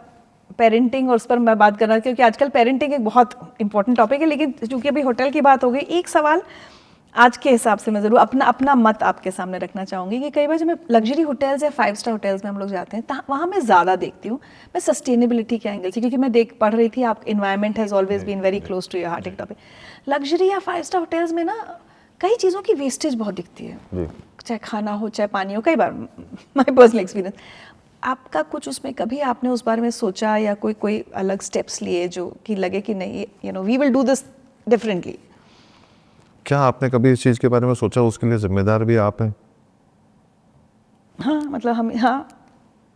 [SPEAKER 1] पेरेंटिंग और उस पर मैं बात करना, क्योंकि आजकल पेरेंटिंग एक बहुत इंपॉर्टेंट टॉपिक है, लेकिन चूंकि अभी होटल की बात हो गई, एक सवाल आज के हिसाब से मैं ज़रूर अपना मत आपके सामने रखना चाहूँगी कि कई बार जब मैं लग्जरी होटल्स या 5 स्टार होटल्स में हम लोग जाते हैं, वहाँ मैं ज़्यादा देखती हूँ, मैं सस्टेनेबिलिटी के एंगल से, क्योंकि मैं पढ़ रही थी, आप environment has always been very close to your heart एक टॉपिक। लग्जरी या 5 स्टार होटल्स में ना कई चीज़ों की वेस्टेज बहुत दिखती है, चाहे खाना हो चाहे पानी हो, कई बार माई पर्सनल एक्सपीरियंस। आपका कुछ उसमें कभी आपने उस बारे में सोचा या कोई अलग स्टेप्स लिए जो कि लगे कि नहीं we will do this differently?
[SPEAKER 2] क्या आपने कभी इस चीज़ के बारे में सोचा, उसके लिए जिम्मेदार भी आप हैं?
[SPEAKER 1] हाँ मतलब हम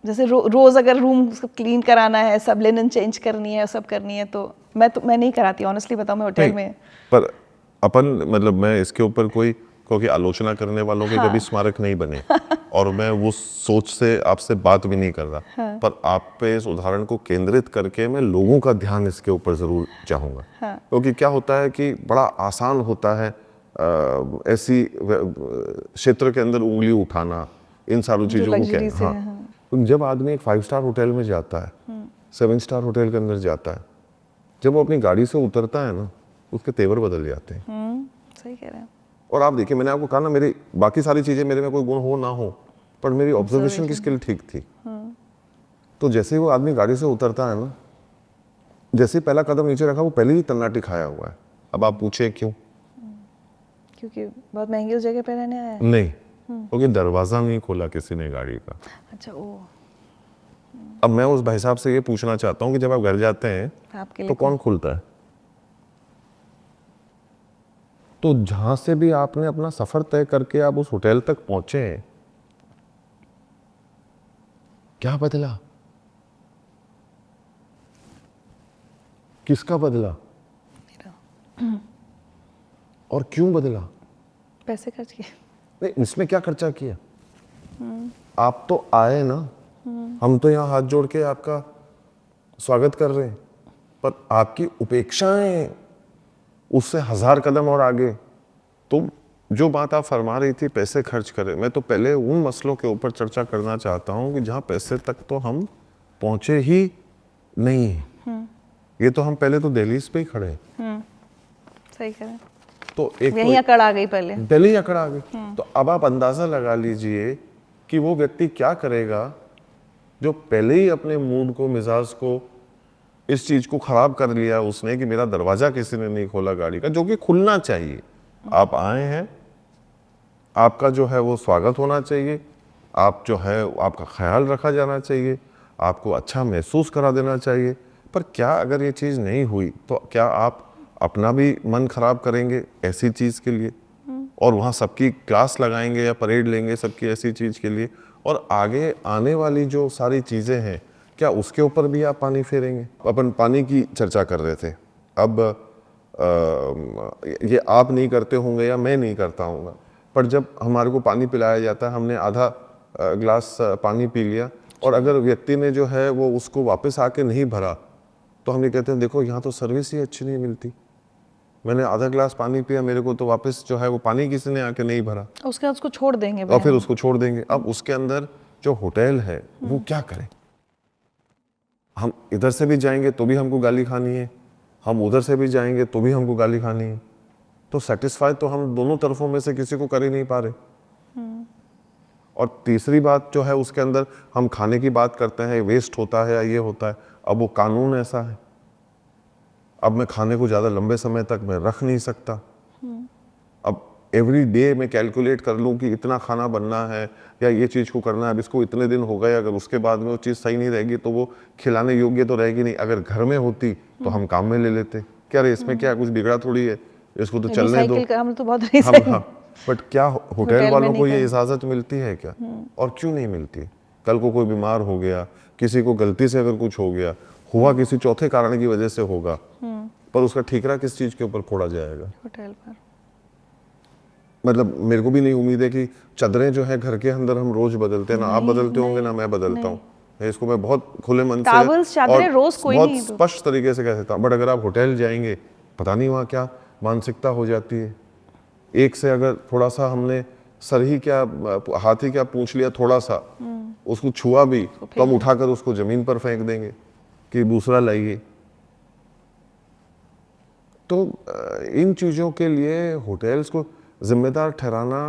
[SPEAKER 1] जैसे रोज़ अगर रूम क्लीन कराना है, सब लिनन चेंज करनी है, सब करनी है, तो मैं नहीं कराती, ऑनेस्टली बताऊँ, मैं होटल में।
[SPEAKER 2] पर अपन मतलब मैं इसके ऊपर क्योंकि आलोचना करने वालों के कभी स्मारक नहीं बने और मैं वो सोच से आपसे बात भी नहीं कर रहा, पर आप पे इस उदाहरण को केंद्रित करके मैं लोगों का ध्यान इसके ऊपर ज़रूर चाहूँगा। क्योंकि क्या होता है कि बड़ा आसान होता है ऐसी क्षेत्र के अंदर उंगली उठाना, इन सारी चीज़ों को हाँ। जब आदमी एक 5 स्टार होटल में जाता है, 7 स्टार होटल के अंदर जाता है, जब वो अपनी गाड़ी से उतरता है ना, उसके तेवर बदल जाते हैं।
[SPEAKER 1] सही कह रहे हैं।
[SPEAKER 2] और आप देखिए, मैंने आपको कहा ना, मेरी बाकी सारी चीज़ें मेरे में कोई गुण हो ना हो, पर मेरी ऑब्जर्वेशन की स्किल ठीक थी। तो जैसे ही वो आदमी गाड़ी से उतरता है ना, जैसे ही पहला कदम नीचे रखा, वो पहले ही तन्नाटी खाया हुआ है। अब आप पूछे क्यों?
[SPEAKER 1] क्योंकि बहुत महंगी उस जगह पे रहने आया है।
[SPEAKER 2] नहीं, क्योंकि दरवाज़ा नहीं खोला किसी ने गाड़ी का।
[SPEAKER 1] अच्छा, ओ
[SPEAKER 2] अब मैं उस भाई साहब से ये पूछना चाहता हूँ कि जब आप घर जाते हैं
[SPEAKER 1] आपके लिए
[SPEAKER 2] तो कौन खुलता है? तो जहां से भी आपने अपना सफर तय करके आप उस होटल तक पहुंचे हैं, क्या बदला? किसका बदला और क्यों बदला?
[SPEAKER 1] पैसे खर्च किए।
[SPEAKER 2] नहीं, इसमें क्या खर्चा किया? आप तो आए ना, हम तो यहाँ हाथ जोड़ के आपका स्वागत कर रहे हैं, पर आपकी उपेक्षाएं उससे 1000 कदम और आगे। तो जो बात आप फरमा रही थी पैसे खर्च करें, मैं तो पहले उन मसलों के ऊपर चर्चा करना चाहता हूं कि जहां पैसे तक तो हम पहुंचे ही नहीं हैं। ये तो हम पहले तो दहलीज पे ही खड़े हैं।
[SPEAKER 1] सही करें,
[SPEAKER 2] तो एक
[SPEAKER 1] यही अकड़ आ गई पहले,
[SPEAKER 2] दिल्ली अकड़ आ गई। तो अब आप अंदाजा लगा लीजिए कि वो व्यक्ति क्या करेगा जो पहले ही अपने मूड को, मिजाज को, इस चीज को खराब कर लिया उसने कि मेरा दरवाजा किसी ने नहीं खोला गाड़ी का, जो कि खुलना चाहिए। आप आए हैं, आपका जो है वो स्वागत होना चाहिए, आप जो है आपका ख्याल रखा जाना चाहिए, आपको अच्छा महसूस करा देना चाहिए। पर क्या अगर ये चीज़ नहीं हुई तो क्या आप अपना भी मन खराब करेंगे ऐसी चीज़ के लिए, और वहाँ सबकी क्लास लगाएंगे या परेड लेंगे सबकी ऐसी चीज़ के लिए, और आगे आने वाली जो सारी चीज़ें हैं क्या उसके ऊपर भी आप पानी फेरेंगे? अपन पानी की चर्चा कर रहे थे। अब ये आप नहीं करते होंगे या मैं नहीं करता हूँगा, पर जब हमारे को पानी पिलाया जाता है, हमने आधा ग्लास पानी पी लिया और अगर व्यक्ति ने जो है वो उसको वापस आके नहीं भरा तो हम ये कहते हैं देखो यहाँ तो सर्विस ही अच्छी नहीं मिलती, मैंने आधा ग्लास पानी पिया, मेरे को तो वापस जो है वो पानी किसी ने आके नहीं भरा,
[SPEAKER 1] उसके बाद उसको छोड़ देंगे
[SPEAKER 2] और फिर उसको छोड़ देंगे। अब उसके अंदर जो होटल है वो क्या करें? हम इधर से भी जाएंगे तो भी हमको गाली खानी है, हम उधर से भी जाएंगे तो भी हमको गाली खानी है, तो सेटिस्फाई तो हम दोनों तरफों में से किसी को कर ही नहीं पा रहे। और तीसरी बात जो है उसके अंदर हम खाने की बात करते हैं, वेस्ट होता है या ये होता है, अब वो कानून ऐसा है, अब मैं खाने को ज़्यादा लंबे समय तक मैं रख नहीं सकता। अब एवरी डे मैं कैलकुलेट कर लूँ कि इतना खाना बनना है या ये चीज़ को करना है, अब इसको इतने दिन हो गए, अगर उसके बाद में वो चीज़ सही नहीं रहेगी तो वो खिलाने योग्य तो रहेगी नहीं। अगर घर में होती तो हम काम में ले लेते, क्या रे इसमें क्या कुछ बिगड़ा थोड़ी है, इसको तो चलने दो।
[SPEAKER 1] हम तो बहुत
[SPEAKER 2] हाँ, बट क्या होटल वालों को ये इजाज़त मिलती है क्या? और क्यों नहीं मिलती? कल को कोई बीमार हो गया, किसी को गलती से अगर कुछ हो गया, हुआ किसी चौथे कारण की वजह से होगा, पर उसका ठीकरा किस चीज़ के ऊपर फोड़ा जाएगा?
[SPEAKER 1] होटल पर।
[SPEAKER 2] मतलब मेरे को भी नहीं उम्मीद है कि चादरें जो है घर के अंदर हम रोज बदलते हैं ना, आप बदलते होंगे ना मैं बदलता हूँ, इसको मैं बहुत खुले मन से
[SPEAKER 1] चादरें रोज कोई
[SPEAKER 2] बहुत
[SPEAKER 1] नहीं
[SPEAKER 2] स्पष्ट तरीके से कह सकता हूँ। बट अगर आप होटल जाएंगे पता नहीं वहाँ क्या मानसिकता हो जाती है। एक से अगर थोड़ा सा हमने सर ही क्या, हाथ ही क्या पूछ लिया थोड़ा सा, उसको छुआ भी तो हम उठाकर उसको जमीन पर फेंक देंगे कि दूसरा लाइए। तो इन चीज़ों के लिए होटल्स को जिम्मेदार ठहराना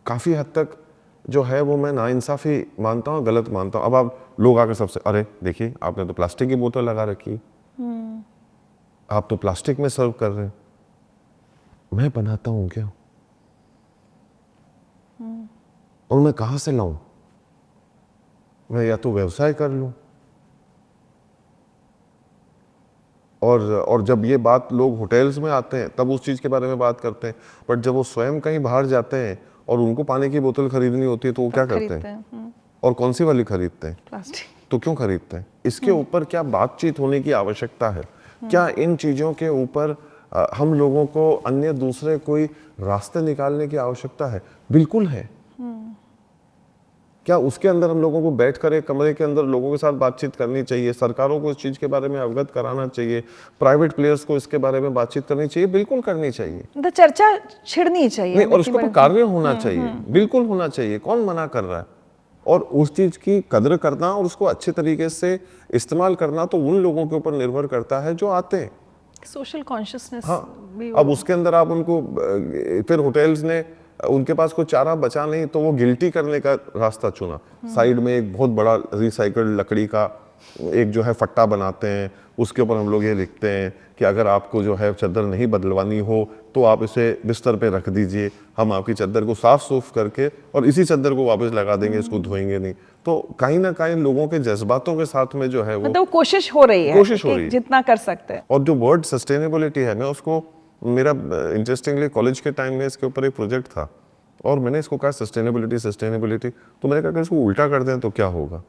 [SPEAKER 2] काफ़ी हद तक जो है वो मैं नाइंसाफ़ी मानता हूँ, गलत मानता हूँ। अब आप लोग आकर सबसे, अरे देखिए आपने तो प्लास्टिक की बोतल लगा रखी, आप तो प्लास्टिक में सर्व कर रहे हैं, मैं बनाता हूँ क्या? और मैं कहाँ से लाऊं? मैं या तो व्यवसाय कर लूं। और जब ये बात लोग होटल्स में आते हैं तब उस चीज़ के बारे में बात करते हैं, बट जब वो स्वयं कहीं बाहर जाते हैं और उनको पानी की बोतल खरीदनी होती है तो वो क्या करते हैं? और कौन सी वाली खरीदते हैं?
[SPEAKER 1] प्लास्टिक।
[SPEAKER 2] तो क्यों खरीदते हैं? इसके ऊपर क्या बातचीत होने की आवश्यकता है? क्या इन चीज़ों के ऊपर हम लोगों को अन्य दूसरे कोई रास्ते निकालने की आवश्यकता है? बिल्कुल है। क्या उसके अंदर हम लोगों को बैठकर एक कमरे के अंदर लोगों के साथ बातचीत करनी चाहिए? सरकारों को इस चीज़ के बारे में अवगत कराना चाहिए, प्राइवेट प्लेयर्स को इसके बारे में बातचीत करनी चाहिए, बिल्कुल करनी चाहिए,
[SPEAKER 1] चर्चा छिड़नी चाहिए
[SPEAKER 2] नहीं, और उसके ऊपर कार्य होना चाहिए, बिल्कुल होना चाहिए। कौन मना कर रहा है? और उस चीज़ की कदर करना और उसको अच्छे तरीके से इस्तेमाल करना तो उन लोगों के ऊपर निर्भर करता है जो आते हैं।
[SPEAKER 1] Social consciousness.
[SPEAKER 2] हाँ, अब उसके अंदर आप उनको, फिर होटल्स ने उनके पास कोई चारा बचा नहीं तो वो गिल्टी करने का रास्ता चुना। साइड में एक बहुत बड़ा रिसाइकल्ड लकड़ी का एक जो है फट्टा बनाते हैं, उसके ऊपर हम लोग ये लिखते हैं कि अगर आपको जो है चादर नहीं बदलवानी हो तो आप इसे बिस्तर पे रख दीजिए, हम आपकी चादर को साफ सूफ करके और इसी चादर को वापस लगा देंगे, इसको धोएंगे नहीं। तो कहीं ना कहीं लोगों के जज्बातों के साथ में जो है वो
[SPEAKER 1] मतलब कोशिश हो रही है,
[SPEAKER 2] कोशिश हो
[SPEAKER 1] कि
[SPEAKER 2] रही है।
[SPEAKER 1] जितना कर सकते हैं।
[SPEAKER 2] और जो वर्ड सस्टेनेबिलिटी है, मैं उसको, मेरा इंटरेस्टिंगली कॉलेज के टाइम में इसके ऊपर एक प्रोजेक्ट था और मैंने इसको कहा सस्टेनेबिलिटी, तो मैंने कहा कि इसको उल्टा कर दें तो क्या होगा,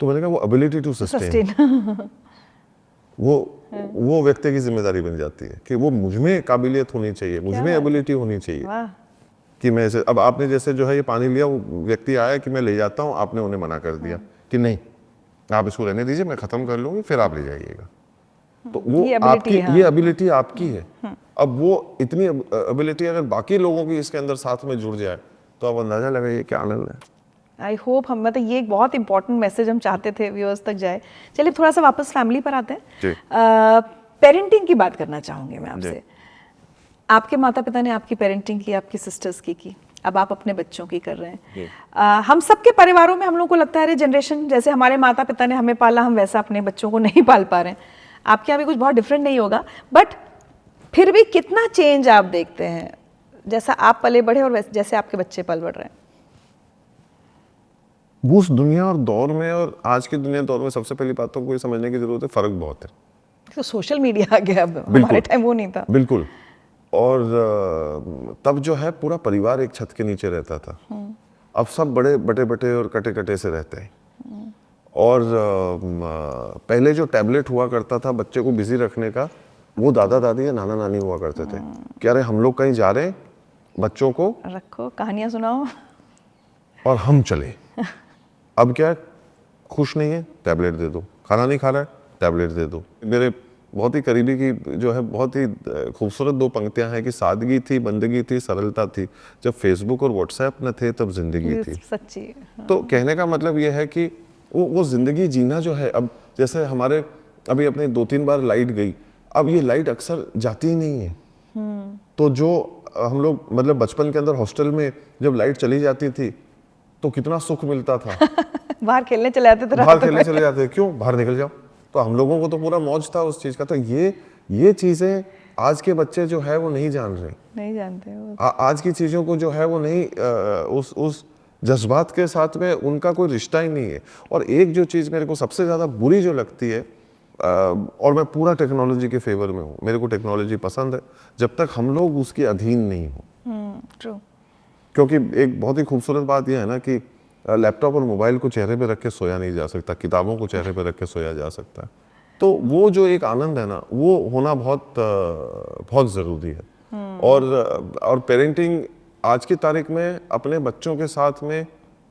[SPEAKER 2] तो मैंने कहा वो एबिलिटी टू सस्टेन, वो व्यक्ति की जिम्मेदारी बन जाती है कि वो मुझ में काबिलियत होनी चाहिए, मुझ में एबिलिटी होनी चाहिए
[SPEAKER 1] वाह।
[SPEAKER 2] कि मैं इसे, अब आपने जैसे जो है ये पानी लिया, वो व्यक्ति आया कि मैं ले जाता हूँ, आपने उन्हें मना कर दिया कि नहीं आप इसको रहने दीजिए, मैं खत्म कर लूंगी, फिर आप ले जाइएगा। तो वो
[SPEAKER 1] ये
[SPEAKER 2] आपकी
[SPEAKER 1] ability, हाँ।
[SPEAKER 2] ये एबिलिटी आपकी है। अब वो इतनी एबिलिटी अगर बाकी लोगों की इसके अंदर साथ में जुड़ जाए तो आप अंदाजा लगाइए क्या आनंद है।
[SPEAKER 1] आई होप हम, मतलब ये एक बहुत इंपॉर्टेंट मैसेज हम चाहते थे व्यूअर्स तक जाए। चलिए थोड़ा सा वापस फैमिली पर आते
[SPEAKER 2] जी।
[SPEAKER 1] हैं। पेरेंटिंग की बात करना चाहूँगी मैं
[SPEAKER 2] जी।
[SPEAKER 1] आपसे। आपके माता पिता ने आपकी पेरेंटिंग की, आपकी सिस्टर्स की, अब आप अपने बच्चों की कर रहे हैं। हम सबके परिवारों में हम लोग को लगता है अरे जनरेशन, जैसे हमारे माता पिता ने हमें पाला, हम वैसा अपने बच्चों को नहीं पाल पा रहे हैं। आपके यहाँ भी कुछ बहुत डिफरेंट नहीं होगा, बट फिर भी कितना चेंज आप देखते हैं, जैसा आप पले बढ़े और जैसे आपके बच्चे पल बढ़ रहे हैं?
[SPEAKER 2] उस दुनिया और दौर में और आज की दुनिया दौर में सबसे पहली बातों को ये समझने की जरूरत है, फर्क बहुत है।
[SPEAKER 1] तो सोशल मीडिया आ गया, अब हमारे टाइम वो नहीं था।
[SPEAKER 2] बिल्कुल। और तब जो है पूरा परिवार एक छत के नीचे रहता था, अब सब बड़े बटे बटे और कटे कटे से रहते हैं। और पहले जो टैबलेट हुआ करता था बच्चे को बिजी रखने का, वो दादा दादी या नाना नानी हुआ करते थे कि अरे हम लोग कहीं जा रहे हैं, बच्चों को
[SPEAKER 1] रखो, कहानियां सुनाओ
[SPEAKER 2] और हम चले। अब क्या है, खुश नहीं है टैबलेट दे दो, खाना नहीं खा रहा है टैबलेट दे दो। मेरे बहुत ही करीबी की जो है बहुत ही खूबसूरत दो पंक्तियां हैं कि सादगी थी, बंदगी थी, सरलता थी, जब फेसबुक और व्हाट्सएप न थे तब जिंदगी थी।
[SPEAKER 1] सच्ची।
[SPEAKER 2] तो कहने का मतलब ये है कि वो जिंदगी जीना जो है, अब जैसे हमारे अभी अपने 2-3 बार लाइट गई, अब ये लाइट अक्सर जाती ही नहीं है। तो जो हम लोग मतलब बचपन के अंदर हॉस्टल में जब लाइट चली जाती थी तो कितना सुख मिलता था।
[SPEAKER 1] बाहर खेलने चले जाते थे,
[SPEAKER 2] बाहर खेलने चले जाते थे, क्यों, बाहर निकल जाओ, तो हम लोगों को तो पूरा मौज था उस चीज का। तो ये चीजें आज के बच्चे जो है वो नहीं जान रहे,
[SPEAKER 1] नहीं जानते वो।
[SPEAKER 2] आज की चीजों को जो है वो नहीं, उस जज्बात के साथ में उनका कोई रिश्ता ही नहीं है। और एक जो चीज मेरे को सबसे ज्यादा बुरी जो लगती है, और मैं पूरा टेक्नोलॉजी के फेवर में हूँ, मेरे को टेक्नोलॉजी पसंद है जब तक हम लोग उसके अधीन नहीं हो।
[SPEAKER 1] ट्रू।
[SPEAKER 2] क्योंकि एक बहुत ही खूबसूरत बात यह है ना कि लैपटॉप और मोबाइल को चेहरे पे रख के सोया नहीं जा सकता, किताबों को चेहरे पे रख के सोया जा सकता है। तो वो जो एक आनंद है ना, वो होना बहुत ज़रूरी है। और पेरेंटिंग आज की तारीख में अपने बच्चों के साथ में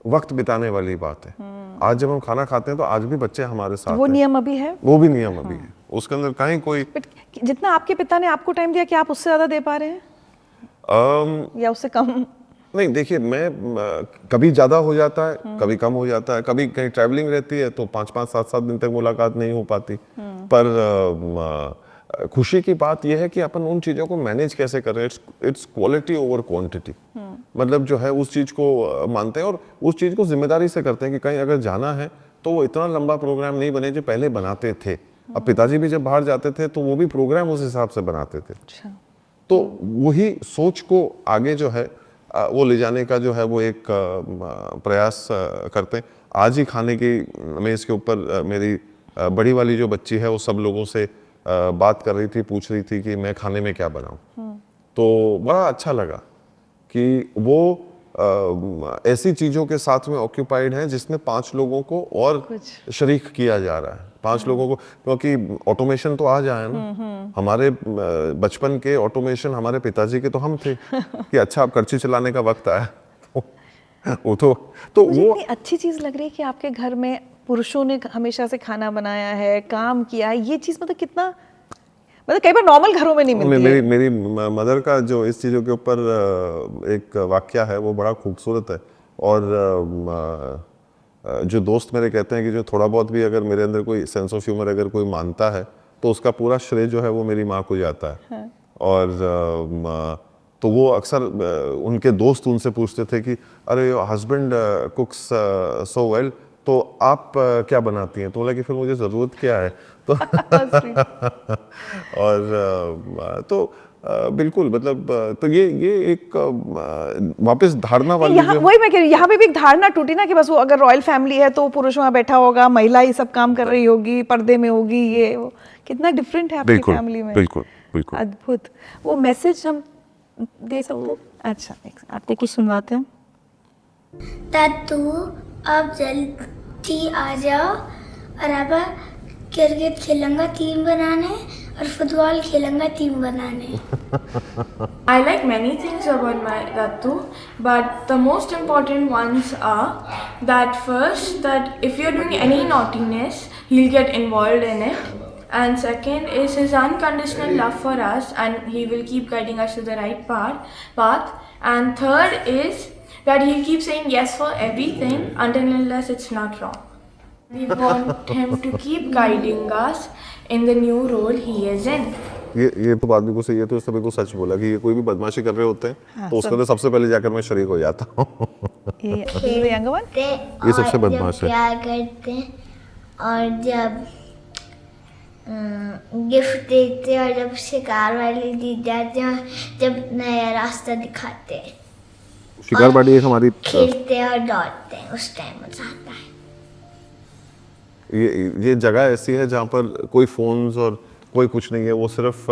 [SPEAKER 2] वक्त बिताने वाली बात है। आज जब हम खाना खाते हैं तो आज भी बच्चे हमारे साथ
[SPEAKER 1] वो
[SPEAKER 2] हैं।
[SPEAKER 1] नियम अभी है,
[SPEAKER 2] वो भी नियम अभी है, उसके अंदर कहीं कोई
[SPEAKER 1] बट जितना आपके पिता ने आपको टाइम दिया, क्या आप उससे ज्यादा दे पा रहे हैं या उससे कम?
[SPEAKER 2] नहीं, देखिए मैं कभी ज़्यादा हो जाता है, कभी कम हो जाता है, कभी कहीं ट्रैवलिंग रहती है तो 5-5, 7-7 दिन तक मुलाकात नहीं हो पाती। पर खुशी की बात यह है कि अपन उन चीज़ों को मैनेज कैसे कर रहे हैं। It's quality over quantity. मतलब जो है उस चीज़ को मानते हैं और उस चीज़ को जिम्मेदारी से करते हैं कि कहीं अगर जाना है तो वो इतना लंबा प्रोग्राम नहीं बने जो पहले बनाते थे। अब पिताजी भी जब बाहर जाते थे तो वो भी प्रोग्राम उस हिसाब से बनाते थे। तो वही सोच को आगे जो है वो ले जाने का जो है वो एक प्रयास करते हैं। आज ही खाने की मेज़ के ऊपर मेरी बड़ी वाली जो बच्ची है वो सब लोगों से बात कर रही थी, पूछ रही थी कि मैं खाने में क्या बनाऊं। तो बड़ा अच्छा लगा कि वो ऐसी चीज़ों के साथ में ऑक्यूपाइड हैं जिसमें 5 लोगों को और शरीक किया जा रहा है। 5 लोगों को, क्योंकि ऑटोमेशन तो आ जाए ना। हमारे बचपन के ऑटोमेशन हमारे पिताजी के तो हम थे कि अच्छा अब करची चलाने का वक्त आया। वो तो
[SPEAKER 1] मुझे
[SPEAKER 2] वो
[SPEAKER 1] इतनी अच्छी चीज लग रही है कि आपके घर में पुरुषों ने हमेशा से खाना बनाया है, काम किया है। ये चीज मतलब कितना, मतलब कई बार नॉर्मल घरों में नहीं मिलती है।
[SPEAKER 2] मेरी मदर का जो इस चीज़ों के ऊपर एक वाक्य है वो बड़ा खूबसूरत है। और जो दोस्त मेरे कहते हैं कि जो थोड़ा बहुत भी अगर मेरे अंदर कोई सेंस ऑफ ह्यूमर अगर कोई मानता है तो उसका पूरा श्रेय जो है वो मेरी माँ को जाता है। हाँ। और तो वो अक्सर उनके दोस्त उनसे पूछते थे कि अरे हस्बैंड कुक्स सो वेल, तो आप क्या बनाती हैं? तो बोला कि फिर मुझे ज़रूरत क्या है। तो और तो बिल्कुल मतलब तो ये एक वापस धारणा वाली
[SPEAKER 1] यहाँ वही मैं कह रही हूँ, यहाँ पे भी एक धारणा टूटी ना कि बस वो अगर रॉयल फैमिली है तो पुरुष वहाँ बैठा होगा, महिला ही सब काम कर रही होगी, पर्दे में होगी, ये वो कितना डिफरेंट है आपकी फैमिली में।
[SPEAKER 2] बिल्कुल बिल्कुल
[SPEAKER 1] अद्भुत। वो मैसेज हम दे सकते हैं? अच्छा, आपको कुछ सुनवाते हैं।
[SPEAKER 3] दादू अब जल्दी आ जाओ और अब क्रिकेट खेलूंगा टीम बनाने और फुटबॉल खेलूंगा टीम बनाने।
[SPEAKER 4] I like many things about my Dattu, but the most important ones are that first, that if you're doing any naughtiness, he'll get involved in it. And second is his unconditional love for us, and he will keep guiding us to the right path. And third is that he'll keep saying yes for everything until and unless it's not wrong. We want him to keep guiding us in the new role he is in.
[SPEAKER 2] ये तो बात बिल्कुल सही है। तो इसने बिल्कुल सच बोला कि ये कोई भी बदमाशी कर रहे होते हैं तो उसके अंदर सबसे पहले जाकर मैं शरीक हो जाता हूँ।
[SPEAKER 3] ये
[SPEAKER 2] सबसे बदमाश है।
[SPEAKER 3] प्यार करते हैं और जब गिफ्ट देते हैं और जब शिकार वाली जीत जाते हैं, जब नया रास्ता दिखाते हैं,
[SPEAKER 2] शिकार बाड़ी एक हमारी
[SPEAKER 3] खेलते हैं और दौड़ते हैं, उस टाइम मजा आता है।
[SPEAKER 2] ये जगह ऐसी है जहाँ पर कोई फोन्स और कोई कुछ नहीं है। वो सिर्फ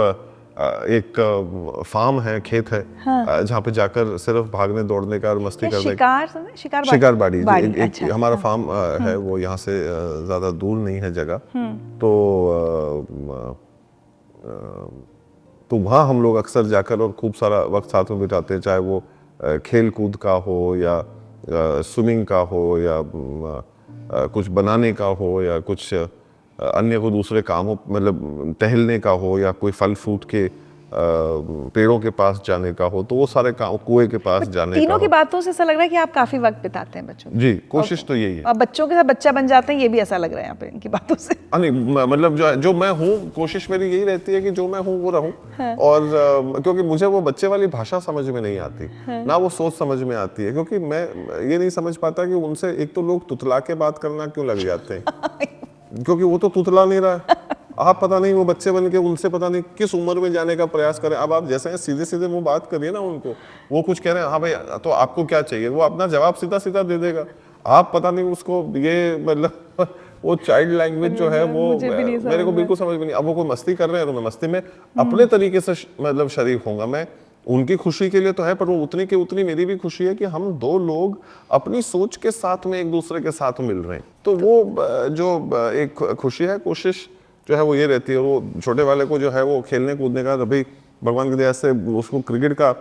[SPEAKER 2] एक फार्म है, खेत है, हाँ। जहाँ पे जाकर सिर्फ भागने दौड़ने का और मस्ती करने का। शिकार बाड़ी एक अच्छा, हमारा फार्म है, वो यहाँ से ज़्यादा दूर नहीं है जगह। तो वहाँ हम लोग अक्सर जाकर और खूब सारा वक्त साथ में बिताते हैं, चाहे वो खेल कूद का हो या स्विमिंग का हो या कुछ बनाने का हो या कुछ अन्य कोई दूसरे काम हो, मतलब टहलने का हो या कोई फल फ्रूट के पेड़ों के पास जाने का हो, तो वो सारे काम, कुएं के पास जाने का।
[SPEAKER 1] तीनों की बातों से ऐसा लग रहा है कि आप काफी वक्त बिताते हैं बच्चों।
[SPEAKER 2] जी, कोशिश तो यही है।
[SPEAKER 1] अब बच्चों के साथ बच्चा बन जाते हैं, ये भी ऐसा लग रहा है यहाँ पे इनकी बातों से।
[SPEAKER 2] नहीं, मतलब जो मैं हूँ, कोशिश मेरी यही रहती है कि जो मैं हूँ वो रहूँ। हाँ। और क्योंकि मुझे वो बच्चे वाली भाषा समझ में नहीं आती, हाँ। ना वो सोच समझ में आती है, क्योंकि मैं ये नहीं समझ पाता कि उनसे एक तो लोग तुतला के बात करना क्यों लग जाते हैं। क्योंकि वो तो तुतला नहीं रहा है। आप पता नहीं वो बच्चे बन के उनसे पता नहीं किस उम्र में जाने का प्रयास करें। अब आप जैसे सीधे सीधे वो बात करिए ना उनको, वो कुछ कह रहे हैं, हाँ भाई तो आपको क्या चाहिए, वो अपना जवाब सीधा सीधा दे देगा। आप पता नहीं उसको ये मतलब वो चाइल्ड लैंग्वेज जो है वो मेरे को बिल्कुल समझ में नहीं। अब वो कोई मस्ती कर रहे हैं तो मैं मस्ती में अपने तरीके से मतलब शरीक होऊंगा। मैं उनकी खुशी के लिए तो है, पर वो उतनी की उतनी मेरी भी खुशी है कि हम दो लोग अपनी सोच के साथ में एक दूसरे के साथ मिल रहे हैं। तो वो जो एक खुशी है, कोशिश जो है वो ये रहती है। वो छोटे वाले को जो है वो खेलने कूदने का, अभी भगवान की दया से उसको क्रिकेट का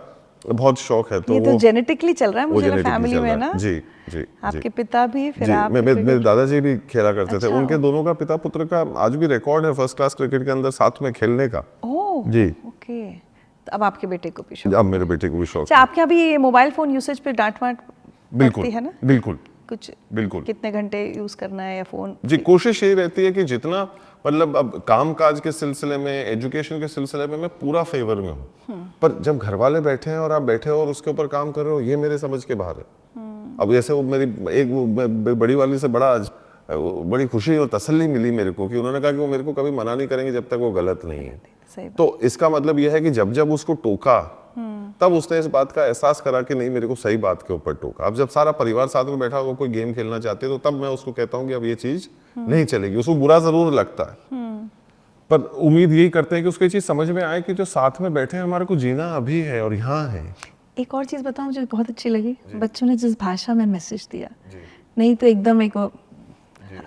[SPEAKER 2] बहुत शौक है। तो
[SPEAKER 1] ये तो जेनेटिकली चल रहा है मुझे फैमिली में ना।
[SPEAKER 2] जी जी,
[SPEAKER 1] आपके पिता भी, फिर आप
[SPEAKER 2] मेरे दादाजी भी खेला करते थे। उनके दोनों का पिता पुत्र का आज भी रिकॉर्ड है फर्स्ट क्लास क्रिकेट के अंदर साथ में खेलने का।
[SPEAKER 1] ओह जी, ओके। तो अब आपके बेटे को भी शौक?
[SPEAKER 2] अब मेरे बेटे को भी शौक।
[SPEAKER 1] अच्छा, आपके अभी मोबाइल फोन यूसेज पे डांट वांट
[SPEAKER 2] बिल्कुल
[SPEAKER 1] है ना?
[SPEAKER 2] बिल्कुल
[SPEAKER 1] कुछ
[SPEAKER 2] बिल्कुल
[SPEAKER 1] कितने घंटे यूज करना है या फोन?
[SPEAKER 2] जी, कोशिश यही रहती है कि जितना मतलब अब काम काज के सिलसिले में, एजुकेशन के सिलसिले में मैं पूरा फेवर में हूँ, पर जब घर वाले बैठे हैं और आप बैठे हो और उसके ऊपर काम कर रहे हो, ये मेरे समझ के बाहर है। अब जैसे वो मेरी एक बड़ी वाली से बड़ी खुशी और तसल्ली मिली मेरे को कि उन्होंने कहा कि वो मेरे को कभी मना नहीं करेंगे जब तक वो गलत नहीं है। तो इसका मतलब यह है कि जब जब उसको टोका तब उसने इस बात का एहसास करा कि नहीं, मेरे को सही बात के ऊपर टोका। अब जब सारा परिवार साथ में बैठा हो, कोई गेम खेलना चाहते तो तब मैं उसको कहता हूँ कि अब ये चीज नहीं चलेगी। उसको बुरा जरूर लगता है, पर उम्मीद यही करते हैं कि उसको ये चीज समझ में आए कि जो साथ में बैठे हैं हमारे को जीना अभी है और यहाँ है।
[SPEAKER 1] एक और चीज बताऊं मुझे बहुत अच्छी लगी, बच्चों ने जिस भाषा में मैसेज दिया, नहीं तो एकदम एक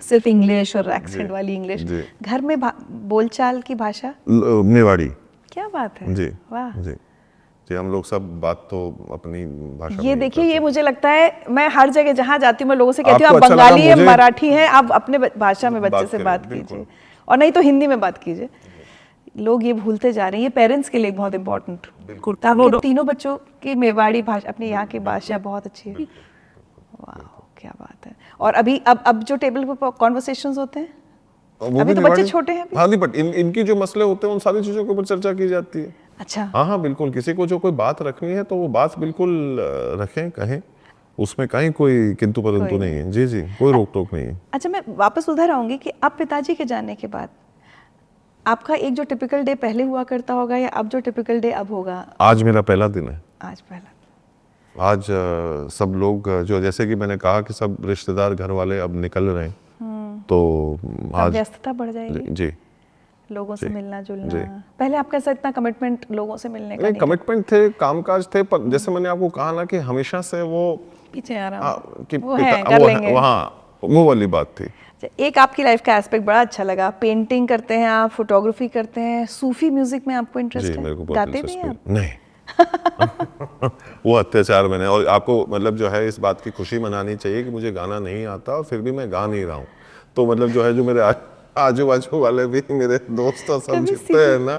[SPEAKER 1] सिर्फ इंग्लिश और एक्सेंट वाली इंग्लिश, घर में बोलचाल की भाषा
[SPEAKER 2] मेवाड़ी।
[SPEAKER 1] क्या बात है
[SPEAKER 2] जी,
[SPEAKER 1] वाह
[SPEAKER 2] जी जी, हम लोग सब बात तो अपनी भाषा
[SPEAKER 1] ये देखिए, ये मुझे लगता है मैं हर जगह जहाँ जाती हूँ मैं लोगों से कहती हूँ आप बंगाली है, मराठी है, आप अपने भाषा में बच्चे से बात कीजिए और नहीं तो हिंदी में बात कीजिए। लोग ये भूलते जा रहे हैं, ये पेरेंट्स के लिए बहुत इंपॉर्टेंट। तीनों बच्चों की मेवाड़ी भाषा, अपने यहाँ की भाषा बहुत अच्छी है। वाह, क्या बात है। और अभी अब जो टेबल पर कॉन्वर्सेशंस होते हैं, अभी तो बच्चे छोटे हैं।
[SPEAKER 2] हाँ नहीं, बट इनकी जो मसले होते हैं उन सारी चीजों के ऊपर चर्चा की जाती है।
[SPEAKER 1] अच्छा,
[SPEAKER 2] हाँ बिल्कुल, किसी को जो कोई बात रखनी है तो वो बात बिल्कुल रखें, कहें, उसमें कहीं कोई किंतु परंतु नहीं है। जी जी, कोई रोक टोक नहीं है।
[SPEAKER 1] अच्छा, मैं वापस उधर आऊंगी कि अब पिताजी के जाने के बाद आपका एक जो टिपिकल डे पहले हुआ करता होगा या अब जो टिपिकल डे अब होगा?
[SPEAKER 2] आज मेरा पहला दिन है।
[SPEAKER 1] आज पहला।
[SPEAKER 2] आज सब लोग जो, जैसे कि मैंने कहा कि सब रिश्तेदार घर वाले अब निकल रहे हैं, तो
[SPEAKER 1] अब
[SPEAKER 2] आज
[SPEAKER 1] व्यस्तता बढ़ जाएगी,
[SPEAKER 2] जी
[SPEAKER 1] लोगों से
[SPEAKER 2] जी,
[SPEAKER 1] मिलना
[SPEAKER 2] जी।
[SPEAKER 1] जुलना। पहले आपका ऐसा इतना कमिटमेंट लोगों से मिलने का
[SPEAKER 2] नहीं,
[SPEAKER 1] नहीं था?
[SPEAKER 2] कमिटमेंट थे, कामकाज थे, पर जैसे मैंने आपको कहा ना कि हमेशा से वो
[SPEAKER 1] पीछे आ रहा
[SPEAKER 2] आ,
[SPEAKER 1] हूँ,
[SPEAKER 2] कि
[SPEAKER 1] वो है, कर
[SPEAKER 2] वो
[SPEAKER 1] लेंगे।
[SPEAKER 2] वहाँ वो वाली बात थी।
[SPEAKER 1] अच्छा, एक आपकी लाइफ का एस्पेक्ट बड़ा अच्छा लगा, पेंटिंग करते हैं आप, फोटोग्राफी करते हैं, सूफी म्यूजिक में आपको इंटरेस्ट
[SPEAKER 2] जी,
[SPEAKER 1] है?
[SPEAKER 2] मेरे को बहुत
[SPEAKER 1] गाते भी हैं आप?
[SPEAKER 2] दिलचस्पी नहीं। वो अत्याचार मैंने, और आपको मतलब जो है इस बात की खुशी मनानी चाहिए कि मुझे गाना नहीं आता और फिर भी मैं गा नहीं रहा हूँ। तो मतलब जो है, जो मेरे आजू बाजू वाले भी मेरे दोस्त और सब
[SPEAKER 1] कभी
[SPEAKER 2] जितने हैं ना,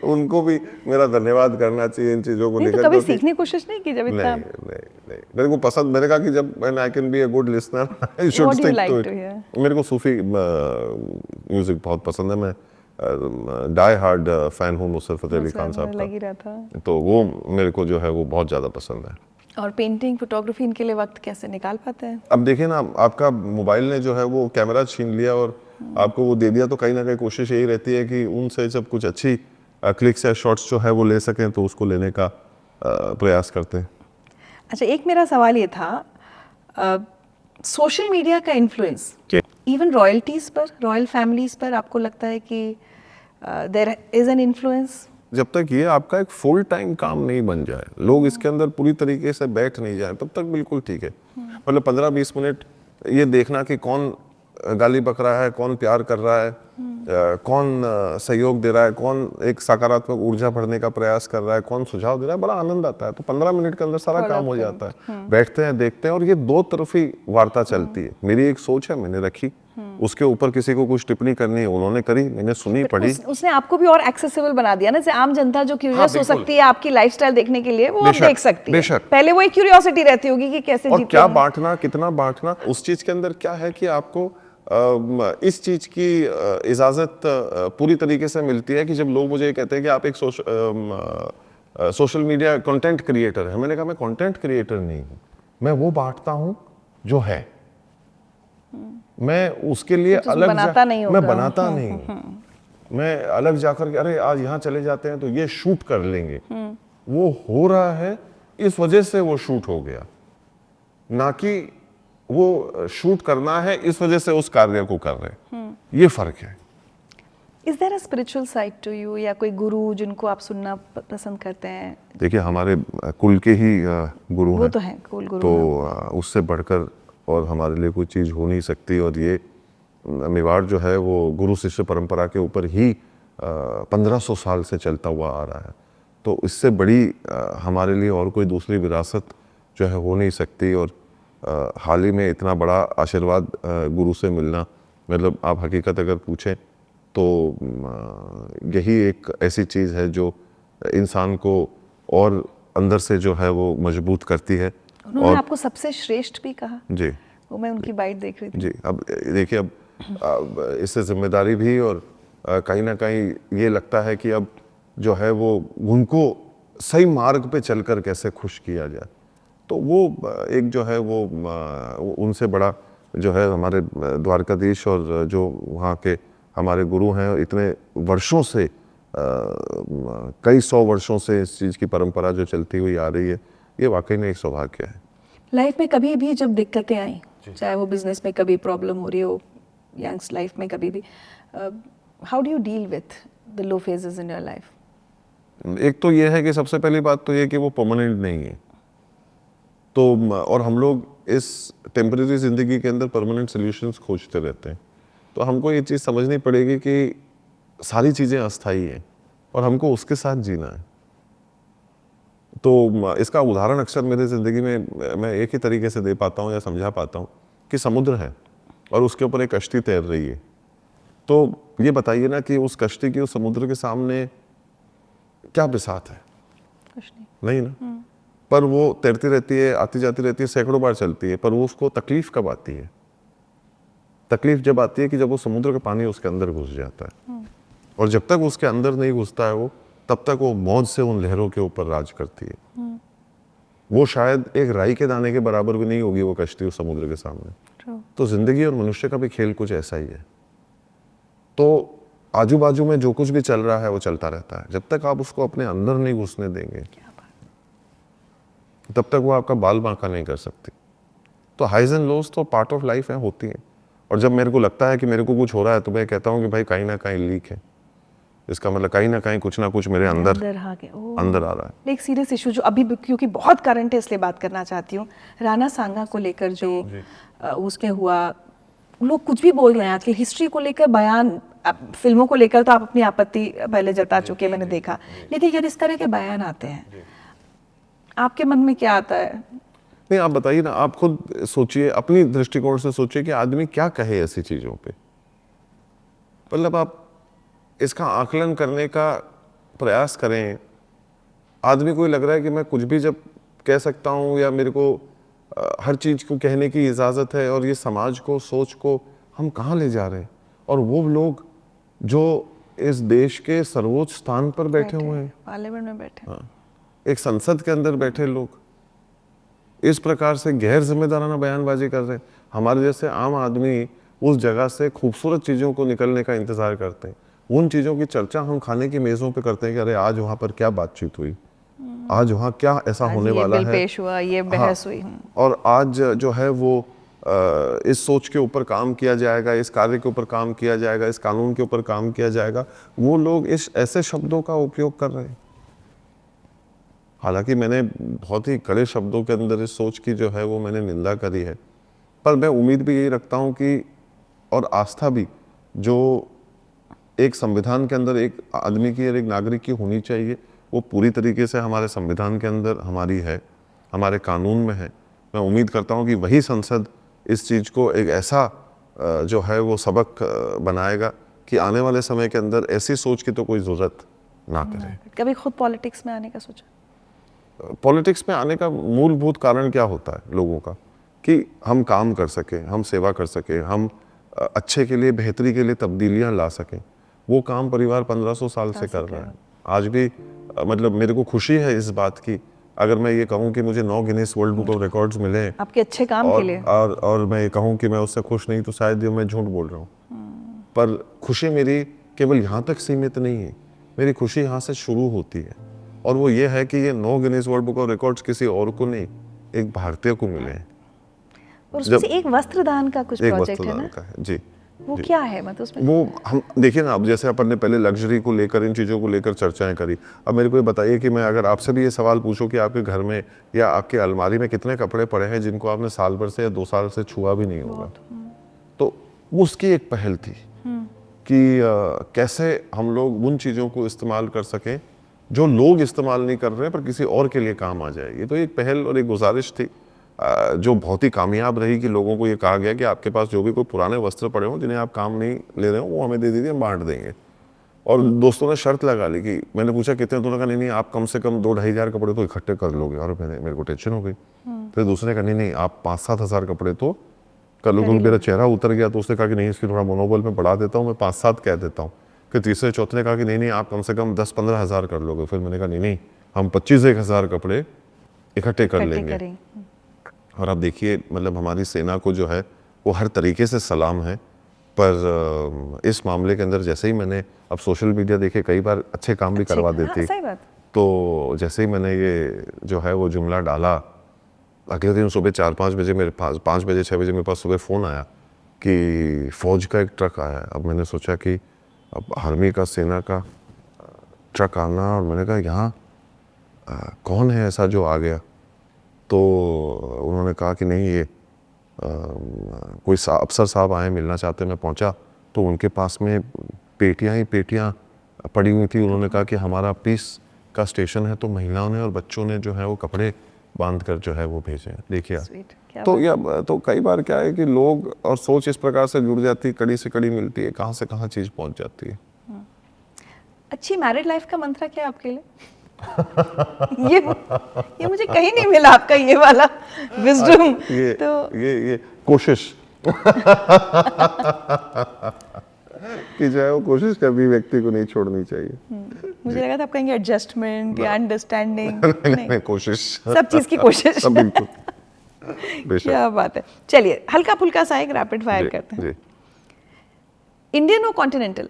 [SPEAKER 2] उनको भी मेरा धन्यवाद करना चाहिए इन चीज़ों को
[SPEAKER 1] नहीं तो
[SPEAKER 2] लेकर।
[SPEAKER 1] कभी
[SPEAKER 2] क्योंकि
[SPEAKER 1] सीखने की कोशिश नहीं की जब
[SPEAKER 2] नहीं
[SPEAKER 1] इतना?
[SPEAKER 2] नहीं, मेरे को पसंद, मैंने कहा कि जब मैंने I can be a good listener, I should
[SPEAKER 1] What do you
[SPEAKER 2] stick to
[SPEAKER 1] like to hear?
[SPEAKER 2] It. मेरे को सूफी म्यूजिक बहुत पसंद है। मैं डाई हार्ड फैन हूँ नुसरत फतेह अली खान साहब
[SPEAKER 1] लग ही
[SPEAKER 2] का,
[SPEAKER 1] रहा था।
[SPEAKER 2] तो वो मेरे को जो है वो बहुत ज़्यादा पसंद है।
[SPEAKER 1] और पेंटिंग फोटोग्राफी इनके लिए वक्त कैसे निकाल पाते हैं?
[SPEAKER 2] अब देखिए ना, आपका मोबाइल ने जो है वो कैमरा छीन लिया और आपको वो दे दिया, तो कहीं ना कहीं कोशिश यही रहती है कि उनसे जब कुछ अच्छी क्लिक्स या शॉट्स जो है वो ले सकें, तो उसको लेने का प्रयास करते हैं।
[SPEAKER 1] अच्छा, एक मेरा सवाल ये था, सोशल मीडिया का इन्फ्लुएंस इवन रॉयल्टीज पर, रॉयल फैमिलीज पर आपको लगता है कि देयर इज एन इन्फ्लुएंस?
[SPEAKER 2] जब तक ये आपका एक फुल टाइम काम नहीं बन जाए, लोग इसके अंदर पूरी तरीके से बैठ नहीं जाए, तब तक बिल्कुल ठीक है। मतलब 15-20 मिनट ये देखना कि कौन गाली बक रहा है, कौन प्यार कर रहा है, कौन सहयोग दे रहा है, कौन एक सकारात्मक ऊर्जा भरने का प्रयास कर रहा है, कौन सुझाव दे रहा है, बड़ा आनंद आता है। तो 15 मिनट के अंदर सारा काम हो जाता है। बैठते हैं, देखते हैं, और ये दो तरफी वार्ता चलती है। मेरी एक सोच है, मैंने रखी, उसके ऊपर किसी को कुछ टिप्पणी करनी है, उन्होंने करी, मैंने सुनी, पढ़ी।
[SPEAKER 1] उसने आपको भी और एक्सेसिबल बना दिया ना, जैसे आम जनता जो क्यूरियस हो
[SPEAKER 2] बिल्कुल।
[SPEAKER 1] सकती है आपकी लाइफस्टाइल देखने के लिए, वो अब
[SPEAKER 2] बेशक,
[SPEAKER 1] देख सकती है।
[SPEAKER 2] बेशक।
[SPEAKER 1] पहले वो एक क्यूरियोसिटी रहती होगी कि कैसे
[SPEAKER 2] और
[SPEAKER 1] जीते
[SPEAKER 2] क्या
[SPEAKER 1] हैं।
[SPEAKER 2] बांटना, कितना बांटना, उस चीज के अंदर क्या है कि आपको इस चीज की इजाजत पूरी तरीके से मिलती है कि जब लोग मुझे कहते हैं कि आप एक सोशल मीडिया कंटेंट क्रिएटर है। मैंने कहा मैं कंटेंट क्रिएटर नहीं हूं, मैं वो बांटता हूं जो है। मैं उसके लिए
[SPEAKER 1] कुछ
[SPEAKER 2] अलग
[SPEAKER 1] बनाता नहीं
[SPEAKER 2] मैं
[SPEAKER 1] होगा।
[SPEAKER 2] बनाता नहीं हूं। मैं अलग जाकर के अरे आज यहाँ चले जाते हैं तो ये शूट कर लेंगे, वो हो रहा है इस वजह से वो शूट हो गया, ना कि वो शूट करना है इस वजह से उस कार्य को कर रहे हैं। ये फर्क है।
[SPEAKER 1] Is there a spiritual side to you, या कोई गुरु जिनको आप सुनना पसंद करते हैं?
[SPEAKER 2] देखिए, हमारे कुल के ही गुरु
[SPEAKER 1] वो
[SPEAKER 2] हैं,
[SPEAKER 1] तो है, कुल गुरु
[SPEAKER 2] तो
[SPEAKER 1] हैं।
[SPEAKER 2] उससे बढ़कर और हमारे लिए कोई चीज़ हो नहीं सकती। और ये मेवाड़ जो है वो गुरु शिष्य परंपरा के ऊपर ही 1500 साल से चलता हुआ आ रहा है। तो इससे बड़ी हमारे लिए और कोई दूसरी विरासत जो है हो नहीं सकती। और हाल ही में इतना बड़ा आशीर्वाद गुरु से मिलना, मतलब आप हकीकत अगर पूछें तो यही एक ऐसी चीज़ है जो इंसान को और अंदर से जो है वो मजबूत करती है।
[SPEAKER 1] उन्होंने आपको सबसे श्रेष्ठ भी कहा।
[SPEAKER 2] जी,
[SPEAKER 1] वो मैं उनकी बाइट देख रही थी।
[SPEAKER 2] जी। अब देखिए, अब इससे जिम्मेदारी भी, और कहीं ना कहीं ये लगता है कि अब जो है वो उनको सही मार्ग पे चलकर कैसे खुश किया जाए। तो वो एक जो है वो उनसे बड़ा जो है हमारे द्वारकाधीश और जो वहाँ के हमारे गुरु हैं, इतने वर्षों से कई 100 वर्षों से इस चीज़ की परंपरा जो चलती हुई आ रही है, ये वाकई में एक सौभाग्य है।
[SPEAKER 1] लाइफ में कभी भी जब दिक्कतें आई, चाहे वो बिजनेस में कभी प्रॉब्लम हो रही हो, यंग्स लाइफ में कभी भी, how do you deal with the low phases in your life?
[SPEAKER 2] एक तो ये है कि सबसे पहली बात तो ये कि वो परमानेंट नहीं है। तो और हम लोग इस टेम्परेरी ज़िंदगी के अंदर परमानेंट सॉल्यूशंस खोजते रहते हैं। तो हमको ये चीज़ समझनी पड़ेगी कि सारी चीज़ें अस्थायी हैं और हमको उसके साथ जीना है। तो इसका उदाहरण अक्सर मेरे ज़िंदगी में मैं एक ही तरीके से दे पाता हूँ या समझा पाता हूँ कि समुद्र है और उसके ऊपर एक कश्ती तैर रही है। तो ये बताइए ना कि उस कश्ती की उस समुद्र के सामने क्या बिसात है?
[SPEAKER 1] कुछ नहीं।
[SPEAKER 2] नहीं ना। पर वो तैरती रहती है, आती जाती रहती है, सैकड़ों बार चलती है, पर वो उसको तकलीफ कब आती है? तकलीफ जब आती है कि जब वो समुद्र का पानी उसके अंदर घुस जाता है। और जब तक उसके अंदर नहीं घुसता है वो, तब तक वो मौज से उन लहरों के ऊपर राज करती है। वो शायद एक राई के दाने के बराबर भी नहीं होगी वो कश्ती उस समुद्र के सामने। तो जिंदगी और मनुष्य का भी खेल कुछ ऐसा ही है। तो आजू बाजू में जो कुछ भी चल रहा है वो चलता रहता है। जब तक आप उसको अपने अंदर नहीं घुसने देंगे तब तक वो आपका बाल बांका नहीं कर सकती। तो हाइज एंड लोज तो पार्ट ऑफ लाइफ है, होती है। और जब मेरे को लगता है कि मेरे को कुछ हो रहा है तो मैं कहता हूँ कि भाई कहीं ना कहीं लीक है, इसका मतलब कहीं ना कहीं कुछ ना कुछ मेरे अंदर अंदर आ रहा है।
[SPEAKER 1] एक सीरियस इशू जो अभी क्योंकि बहुत करंट है इसलिए बात करना चाहती हूँ, राणा सांगा को लेकर जो उसमें हुआ, लोग कुछ भी बोल रहे हैं आजकल हिस्ट्री को लेकर बयान, फिल्मों को लेकर तो आप अपनी आपत्ति पहले जता चुके हैं, मैंने देखा, लेकिन जब इस तरह के बयान आते हैं आपके मन में क्या आता है?
[SPEAKER 2] नहीं, आप बताइए ना, आप खुद सोचिए, अपनी दृष्टिकोण से सोचिए कि आदमी क्या कहे ऐसी चीजों पे। मतलब आप इसका आकलन करने का प्रयास करें। आदमी को लग रहा है कि मैं कुछ भी जब कह सकता हूँ या मेरे को हर चीज को कहने की इजाजत है, और ये समाज को, सोच को हम कहाँ ले जा रहे हैं। और वो लोग जो इस देश के सर्वोच्च स्थान पर बैठे हुए हैं,
[SPEAKER 1] पार्लियामेंट में बैठे,
[SPEAKER 2] हाँ, एक संसद के अंदर बैठे लोग इस प्रकार से गैर जिम्मेदाराना बयानबाजी कर रहे हैं। हमारे जैसे आम आदमी उस जगह से खूबसूरत चीज़ों को निकलने का इंतज़ार करते हैं। उन चीज़ों की चर्चा हम खाने की मेज़ों पे करते हैं कि अरे आज वहाँ पर क्या बातचीत हुई, आज वहाँ क्या ऐसा होने वाला है,
[SPEAKER 1] पेश हुआ, ये बहस हुई,
[SPEAKER 2] और आज जो है वो इस सोच के ऊपर काम किया जाएगा, इस कार्य के ऊपर काम किया जाएगा, इस कानून के ऊपर काम किया जाएगा। वो लोग इस ऐसे शब्दों का उपयोग कर रहे हैं। हालांकि मैंने बहुत ही कड़े शब्दों के अंदर इस सोच की जो है वो मैंने निंदा करी है, पर मैं उम्मीद भी यही रखता हूँ कि, और आस्था भी, जो एक संविधान के अंदर एक आदमी की और एक नागरिक की होनी चाहिए, वो पूरी तरीके से हमारे संविधान के अंदर हमारी है, हमारे कानून में है। मैं उम्मीद करता हूँ कि वही संसद इस चीज़ को एक ऐसा जो है वो सबक बनाएगा कि आने वाले समय के अंदर ऐसी सोच की तो कोई ज़रूरत ना करे।
[SPEAKER 1] कभी खुद पॉलिटिक्स में आने का सोचा?
[SPEAKER 2] पॉलिटिक्स में आने का मूलभूत कारण क्या होता है लोगों का, कि हम काम कर सकें, हम सेवा कर सकें, हम अच्छे के लिए, बेहतरी के लिए तब्दीलियां ला सकें। वो काम परिवार 1500 साल से कर रहा है। आज भी मतलब मेरे को खुशी है इस बात की, अगर मैं ये कहूँ कि मुझे 9 Guinness world book of records मिले
[SPEAKER 1] आपके अच्छे काम के लिए,
[SPEAKER 2] और मैं ये कहूँ कि मैं उससे खुश नहीं, तो शायद ये मैं झूठ बोल रहा हूँ। पर खुशी मेरी केवल यहाँ तक सीमित नहीं है, मेरी खुशी यहाँ से शुरू होती है, और वो ये है कि ये 9 Guinness world book of records किसी और को नहीं, एक भारतीय को मिले हैं।
[SPEAKER 1] और उसमें से एक वस्त्रदान का कुछ प्रोजेक्ट है ना?
[SPEAKER 2] जी,
[SPEAKER 1] वो क्या है, मतलब उसमें
[SPEAKER 2] वो हम देखिए ना, अब जैसे अपन ने पहले लग्जरी को लेकर, इन चीज़ों को लेकर चर्चाएं करी, अब मेरे को ये बताइए कि मैं अगर आपसे भी ये सवाल पूछूं कि आपके घर में या आपके अलमारी में कितने कपड़े पड़े हैं जिनको आपने साल भर से या 2 साल से छुआ भी नहीं होगा, तो उसकी एक पहल थी कि कैसे हम लोग उन चीज़ों को इस्तेमाल कर सकें जो लोग इस्तेमाल नहीं कर रहे हैं पर किसी और के लिए काम आ जाए। ये तो एक पहल और एक गुजारिश थी जो बहुत ही कामयाब रही, कि लोगों को ये कहा गया कि आपके पास जो भी कोई पुराने वस्त्र पड़े हों जिन्हें आप काम नहीं ले रहे हो, वो हमें दे दीजिए, हम बांट देंगे। और दोस्तों ने शर्त लगा ली कि, मैंने पूछा कितने, तो उन्होंने कहा नहीं आप कम से कम 2-2.5 हज़ार कपड़े तो इकट्ठे कर लोगे। और मेरे को टेंशन हो गई। फिर दूसरे का नहीं आप 5-7 हज़ार कपड़े तो कर लोगे। मेरा चेहरा उतर गया, तो उसने कहा कि नहीं इसकी थोड़ा मनोबल में बढ़ा देता हूँ, मैं 5-7 कह देता हूँ। फिर तीसरे चौथे ने कहा कि नहीं आप कम से कम 10-15 हज़ार कर लोगे। फिर मैंने कहा नहीं हम 25-1 हज़ार कपड़े इकट्ठे कर लेंगे। और आप देखिए, मतलब हमारी सेना को जो है वो हर तरीके से सलाम है, पर इस मामले के अंदर जैसे ही मैंने, अब सोशल मीडिया देखे कई बार अच्छे काम भी करवा देती, तो जैसे ही मैंने ये जो है वो जुमला डाला, अगले दिन सुबह 4-5 बजे मेरे पास, 5 बजे 6 बजे मेरे पास सुबह फ़ोन आया कि फ़ौज का एक ट्रक आया। अब मैंने सोचा कि अब आर्मी का, सेना का ट्रक आना, और मैंने कहा यहाँ कौन है ऐसा जो आ गया। तो उन्होंने कहा कि नहीं ये कोई अफसर साहब आए, मिलना चाहते। मैं पहुंचा तो उनके पास में पेटियां ही पेटियां पड़ी हुई थी। उन्होंने कहा कि हमारा पीस का स्टेशन है, तो महिलाओं ने और बच्चों ने जो है वो कपड़े बांध कर जो है वो भेजे हैं। देखिए तो कई बार क्या है कि लोग और सोच इस प्रकार से जुड़ जाती है, कड़ी से कड़ी मिलती है, कहाँ से कहाँ चीज़ पहुँच जाती है।
[SPEAKER 1] अच्छी मैरिड लाइफ का मंत्र क्या है आपके लिए? ये मुझे कहीं नहीं मिला आपका ये वाला विजडम।
[SPEAKER 2] तो ये कोशिश कि जो है वो कोशिश कभी व्यक्ति को नहीं छोड़नी चाहिए।
[SPEAKER 1] मुझे लगा था आप कहेंगे एडजस्टमेंट या अंडरस्टैंडिंग।
[SPEAKER 2] नहीं, कोशिश,
[SPEAKER 1] सब चीज की कोशिश।
[SPEAKER 2] बिल्कुल।
[SPEAKER 1] क्या बात है। चलिए हल्का फुल्का सा एक रैपिड फायर करते हैं। इंडियन और कॉन्टिनेंटल?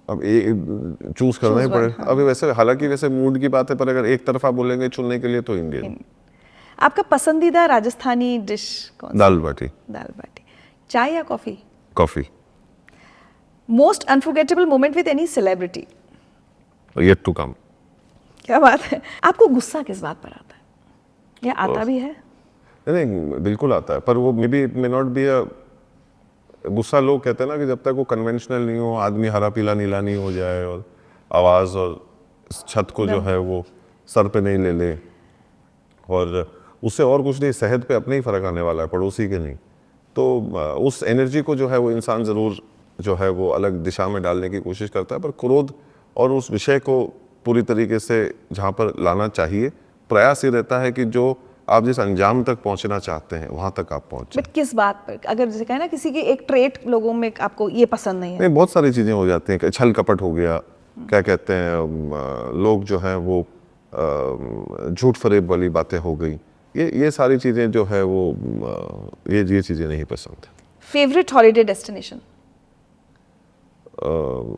[SPEAKER 2] अब चूज करना ही
[SPEAKER 1] Choose one,
[SPEAKER 2] पड़ेगा। अभी वैसे हालांकि वैसे मूड की बात है, पर अगर एक तरफा बोलेंगे चुनने के लिए तो इंडियन।
[SPEAKER 1] आपका पसंदीदा राजस्थानी डिश कौन सी?
[SPEAKER 2] दाल बाटी।
[SPEAKER 1] दाल बाटी। चाय या coffee?
[SPEAKER 2] Coffee.
[SPEAKER 1] Most unforgettable moment with any celebrity?
[SPEAKER 2] Yet to come.
[SPEAKER 1] क्या बात है। आपको गुस्सा किस बात पर आता है या आता भी है?
[SPEAKER 2] नहीं, बिल्कुल आता है, पर वो may be it may not be a गुस्सा। लोग कहते हैं ना कि जब तक वो कन्वेंशनल नहीं हो, आदमी हरा पीला नीला नहीं हो जाए और आवाज़ और छत को जो है वो सर पे नहीं ले ले, और उससे और कुछ नहीं, सेहत पे अपने ही फर्क आने वाला है, पड़ोसी के नहीं। तो उस एनर्जी को जो है वो इंसान ज़रूर जो है वो अलग दिशा में डालने की कोशिश करता है, पर क्रोध और उस विषय को पूरी तरीके से जहाँ पर लाना चाहिए, प्रयास ये रहता है कि जो आप जिस अंजाम तक पहुंचना चाहते हैं वहां तक आप पहुंचे।
[SPEAKER 1] बट किस बात पर? अगर जैसे कहे ना किसी की एक ट्रेट लोगों में आपको ये पसंद नहीं है।
[SPEAKER 2] नहीं, बहुत सारी चीजें हो जाती हैं, छल कपट हो गया, क्या कहते हैं, लोग जो हैं वो झूठ फरेब वाली बातें हो गई, ये सारी चीजें जो है वो ये चीजें नहीं पसंद।
[SPEAKER 1] Favourite holiday destination?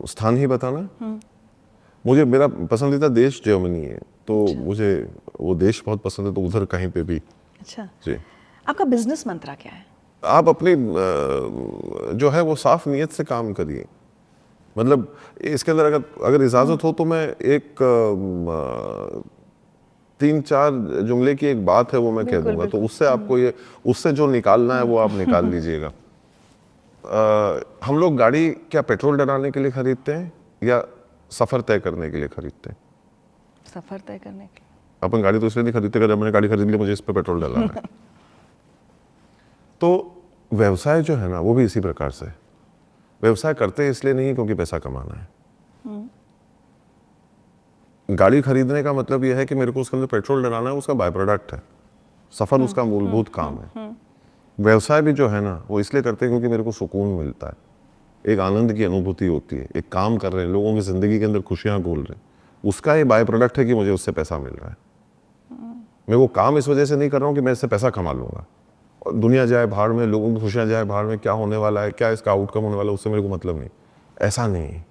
[SPEAKER 2] स्थान ही बताना। मुझे मेरा पसंदीदा देश जर्मनी है, तो मुझे वो देश बहुत पसंद है, तो उधर कहीं पे भी।
[SPEAKER 1] अच्छा
[SPEAKER 2] जी।
[SPEAKER 1] आपका बिजनेस मंत्रा क्या है?
[SPEAKER 2] आप अपनी जो है वो साफ नीयत से काम करिए। मतलब इसके अंदर अगर इजाज़त हो तो मैं एक 3-4 जुमले की एक बात है वो मैं कह दूंगा, तो उससे आपको उससे जो निकालना है वो आप निकाल लीजिएगा। हम लोग गाड़ी क्या पेट्रोल डलाने के लिए खरीदते हैं या सफ़र तय करने के लिए खरीदते हैं?
[SPEAKER 1] सफर तय करने के लिए।
[SPEAKER 2] अपन गाड़ी तो इसलिए नहीं खरीदते, अगर मैंने गाड़ी खरीद ली मुझे इस पर पेट्रोल डलाना है। तो व्यवसाय जो है ना वो भी इसी प्रकार से। व्यवसाय करते हैं इसलिए नहीं क्योंकि पैसा कमाना है। गाड़ी खरीदने का मतलब यह है कि मेरे को उसके अंदर पेट्रोल डलाना है, उसका बाय प्रोडक्ट है। सफर उसका मूलभूत काम है। व्यवसाय भी जो है ना वो इसलिए करते हैं क्योंकि मेरे को सुकून मिलता है, एक आनंद की अनुभूति होती है, एक काम कर रहे हैं, लोगों की जिंदगी के अंदर खुशियां घोल रहे हैं, उसका ये बाय प्रोडक्ट है कि मुझे उससे पैसा मिल रहा है। मैं वो काम इस वजह से नहीं कर रहा हूँ कि मैं इससे पैसा कमा लूंगा, और दुनिया जाए भाड़ में, लोगों की खुशियां जाए भाड़ में, क्या होने वाला है, क्या इसका आउटकम होने वाला है, उससे मेरे को मतलब नहीं। ऐसा नहीं,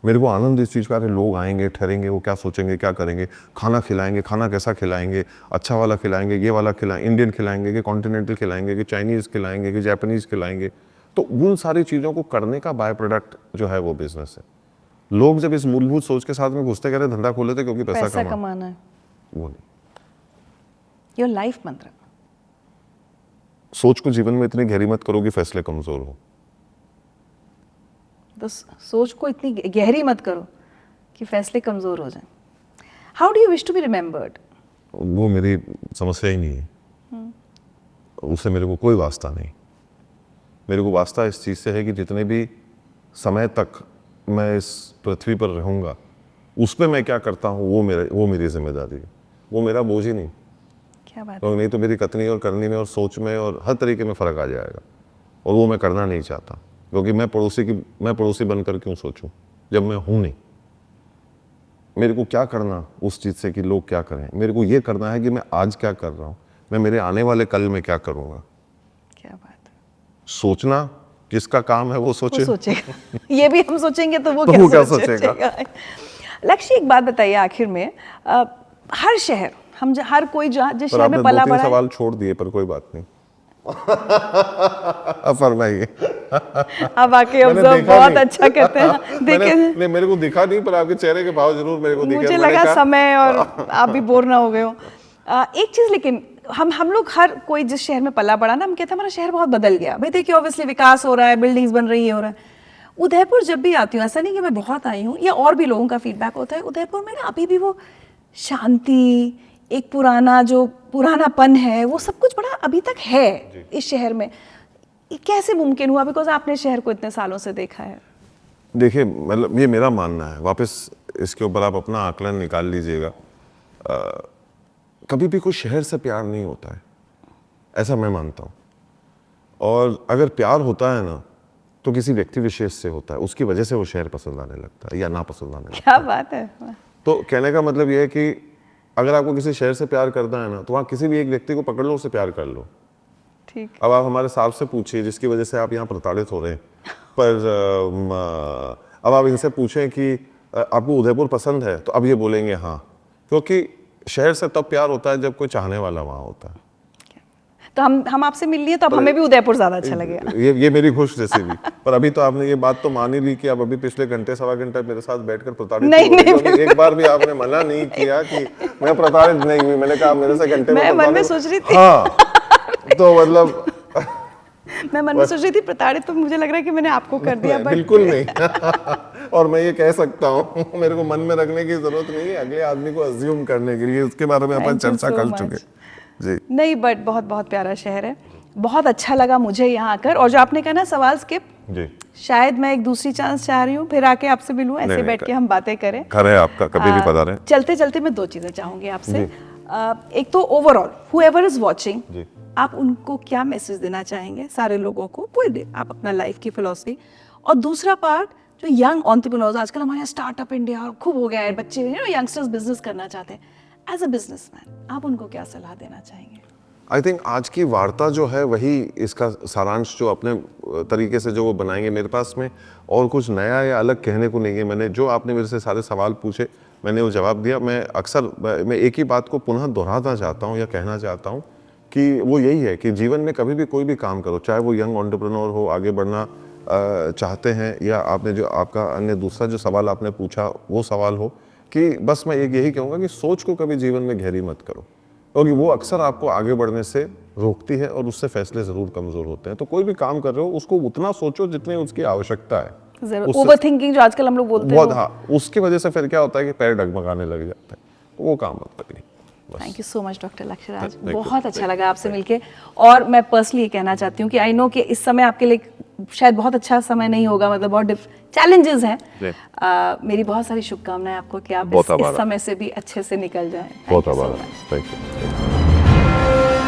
[SPEAKER 2] मेरे को आनंद इस चीज़ का है, लोग आएंगे ठहरेंगे, वो क्या सोचेंगे, क्या करेंगे, खाना खिलाएंगे, खाना कैसा खिलाएंगे, अच्छा वाला खिलाएंगे, ये वाला खिलाएंगे, इंडियन खिलाएंगे कि कॉन्टिनेंटल खिलाएंगे कि चाइनीज़ खिलाएंगे कि जापानीज़ खिलाएंगे। तो उन सारी चीज़ों को करने का बाय प्रोडक्ट जो है वो बिजनेस है। लोग जब इस मूलभूत सोच के साथ में घुसते, कह रहे धंधा खोले थे क्योंकि पैसा
[SPEAKER 1] कमाना है,
[SPEAKER 2] वो नहीं।
[SPEAKER 1] योर लाइफ मंत्र?
[SPEAKER 2] सोच को जीवन में इतनी गहरी मत करो कि फैसले कमजोर हो।
[SPEAKER 1] बस सोच को इतनी गहरी मत करो कि फैसले कमजोर हो जाएं। How do you wish to be remembered?
[SPEAKER 2] वो मेरी समस्या ही नहीं है, उससे मेरे को कोई वास्ता नहीं। मेरे को वास्ता इस चीज़ से है कि जितने भी समय तक मैं इस पृथ्वी पर रहूँगा उस पर मैं क्या करता हूँ वो मेरी जिम्मेदारी है, वो मेरा बोझ ही नहीं।
[SPEAKER 1] क्या बात
[SPEAKER 2] तो नहीं तो मेरी कथनी और करनी में और सोच में और हर तरीके में फ़र्क आ जाएगा, और वो मैं करना नहीं चाहता, क्योंकि मैं पड़ोसी बनकर क्यों सोचूं जब मैं हूं नहीं। मेरे को क्या करना उस चीज़ से कि लोग क्या करें, मेरे को ये करना है कि मैं आज क्या कर रहा हूँ, मैं मेरे आने वाले कल में क्या करूँगा।
[SPEAKER 1] क्या बात है।
[SPEAKER 2] सोचना किसका काम है, वो सोचे,
[SPEAKER 1] वो सोचेगा। ये भी हम सोचेंगे तो वो
[SPEAKER 2] तो
[SPEAKER 1] क्या
[SPEAKER 2] सोचेगा।
[SPEAKER 1] लक्ष्य, एक बात बताइए आखिर में, हर शहर, हम हर कोई जिस शहर में पला बड़ा है,
[SPEAKER 2] सवाल छोड़ दिए पर कोई बात नहीं। अब फरमाइए।
[SPEAKER 1] अब आके ऑब्जर्व बहुत अच्छा करते हैं। देखे
[SPEAKER 2] नहीं, मेरे को दिखा नहीं, पर आपके चेहरे के भाव जरूर मेरे को दिखे।
[SPEAKER 1] मुझे लगा समय और आप भी बोर ना हो गए हो। एक चीज, लेकिन हम लोग हर कोई जिस शहर में पला बड़ा ना, हम कहते हैं हमारा शहर बहुत बदल गया। भाई देखिए, ऑब्वियसली विकास हो रहा है, बिल्डिंग्स बन रही है, हो रहा है। उदयपुर जब भी आती हूँ, ऐसा नहीं कि मैं बहुत आई हूँ, या और भी लोगों का फीडबैक होता है, उदयपुर में ना अभी भी वो शांति, एक पुरानापन है, वो सब कुछ बड़ा अभी तक है इस शहर में। कैसे मुमकिन हुआ? बिकॉज आपने शहर को इतने सालों से देखा है।
[SPEAKER 2] देखिए, मतलब ये मेरा मानना है, वापस इसके ऊपर आप अपना आकलन निकाल लीजिएगा। कभी भी कोई शहर से प्यार नहीं होता है, ऐसा मैं मानता हूँ। और अगर प्यार होता है ना तो किसी व्यक्ति विशेष से होता है, उसकी वजह से वो शहर पसंद आने लगता है या ना पसंद आने लगता है।
[SPEAKER 1] क्या बात है।
[SPEAKER 2] तो कहने का मतलब ये है कि अगर आपको किसी शहर से प्यार करना है ना, तो वहाँ किसी भी एक व्यक्ति को पकड़ लो, उससे प्यार कर लो।
[SPEAKER 1] ठीक।
[SPEAKER 2] अब आप हमारे साहब से पूछिए जिसकी वजह से आप यहाँ प्रताड़ित हो रहे हैं, पर अब आप इनसे पूछें कि आपको उदयपुर पसंद है, तो अब ये बोलेंगे हाँ, क्योंकि शहर से तब प्यार होता है जब कोई चाहने वाला वहाँ होता है।
[SPEAKER 1] तो हम आपसे मिल लिए तो अब हमें भी उदयपुर ज्यादा अच्छा लगेगा।
[SPEAKER 2] ये मेरी खुश नसीबी। पर अभी तो आपने ये बात तो मान ही ली कि आप अभी पिछले घंटे सवा घंटा मेरे साथ बैठकर प्रताड़ित
[SPEAKER 1] नहीं,
[SPEAKER 2] हो गई।
[SPEAKER 1] नहीं,
[SPEAKER 2] क्योंकि एक बार भी आपने मना नहीं किया कि मैं प्रताड़ित नहीं हुई। मैंने कहा मेरे से घंटे
[SPEAKER 1] मैं मन में
[SPEAKER 2] प्रताड़ित-
[SPEAKER 1] सोच रही थी।
[SPEAKER 2] हाँ, तो मतलब
[SPEAKER 1] मैं मन में सोच रही थी प्रताड़ित, तो मुझे लग रहा है कि मैंने आपको कर दिया, बट
[SPEAKER 2] बिल्कुल नहीं। और मैं ये कह सकता हूँ, मेरे को मन में रखने की जरूरत नहीं है, अगले आदमी को अज्यूम करने के लिए, उसके बारे में अपन
[SPEAKER 1] Thank you
[SPEAKER 2] चर्चा
[SPEAKER 1] so
[SPEAKER 2] कर
[SPEAKER 1] much.
[SPEAKER 2] चुके। जी
[SPEAKER 1] नहीं, बट बहुत बहुत प्यारा शहर है, बहुत अच्छा लगा मुझे यहाँ आकर। और जो आपने कहा ना सवाल स्किप,
[SPEAKER 2] जी,
[SPEAKER 1] शायद मैं एक दूसरी चांस चाह रही हूँ, फिर आके आपसे मिलूँ, ऐसे
[SPEAKER 2] नहीं,
[SPEAKER 1] बैठ के हम बातें करें।
[SPEAKER 2] घर है आपका, कभी भी पधारें।
[SPEAKER 1] चलते चलते मैं दो चीजें चाहूंगी आपसे। एक तो ओवरऑल हूएवर इज वाचिंग,
[SPEAKER 2] जी।
[SPEAKER 1] आप उनको क्या मैसेज देना चाहेंगे सारे लोगों को, पूरे आप अपना लाइफ की फिलॉसफी। और दूसरा पार्ट, जो यंग एंटरप्रेन्योर्स, आजकल हमारे यहाँ स्टार्टअप इंडिया खूब हो गया है, बच्चे यंगस्टर्स बिजनेस करना चाहते हैं, एज अ बिजनेसमैन आप उनको क्या सलाह देना चाहेंगे?
[SPEAKER 2] आई थिंक आज की वार्ता जो है वही इसका सारांश जो अपने तरीके से जो वो बनाएंगे। मेरे पास में और कुछ नया या अलग कहने को नहीं है। मैंने जो आपने मेरे से सारे सवाल पूछे मैंने वो जवाब दिया। मैं एक ही बात को पुनः दोहराना चाहता हूँ या कहना चाहता हूँ कि वो यही है कि जीवन में कभी भी कोई भी काम करो, चाहे वो यंग एंटरप्रेन्योर हो, आगे बढ़ना चाहते हैं, या आपने जो आपका अन्य दूसरा जो सवाल आपने पूछा वो सवाल हो, कि बस मैं यही कहूँगा कि सोच को कभी जीवन में गहरी मत करो, क्योंकि वो अक्सर आपको आगे बढ़ने से रोकती है और उससे फैसले ज़रूर कमज़ोर होते हैं। तो कोई भी काम कर रहे हो उसको उतना सोचो जितनी उसकी आवश्यकता है।
[SPEAKER 1] जरूर, ओवरथिंकिंग जो आजकल हम लोग बोलते हैं
[SPEAKER 2] बहुत, हाँ, उसकी वजह से फिर क्या होता है कि पैर डगमगाने लग जाते हैं, तो वो काम मत करिए।
[SPEAKER 1] Thank you so much doctor Lakshyaraj,
[SPEAKER 2] Thank you.
[SPEAKER 1] बहुत अच्छा लगा आपसे मिलके। और मैं पर्सनली ये कहना चाहती हूँ कि आई नो कि इस समय आपके लिए शायद बहुत अच्छा समय नहीं होगा, मतलब बहुत चैलेंजेस हैं। मेरी बहुत सारी शुभकामनाएं आपको कि आप इस समय से भी अच्छे से निकल जाएं।
[SPEAKER 2] बहुत आभार, थैंक यू।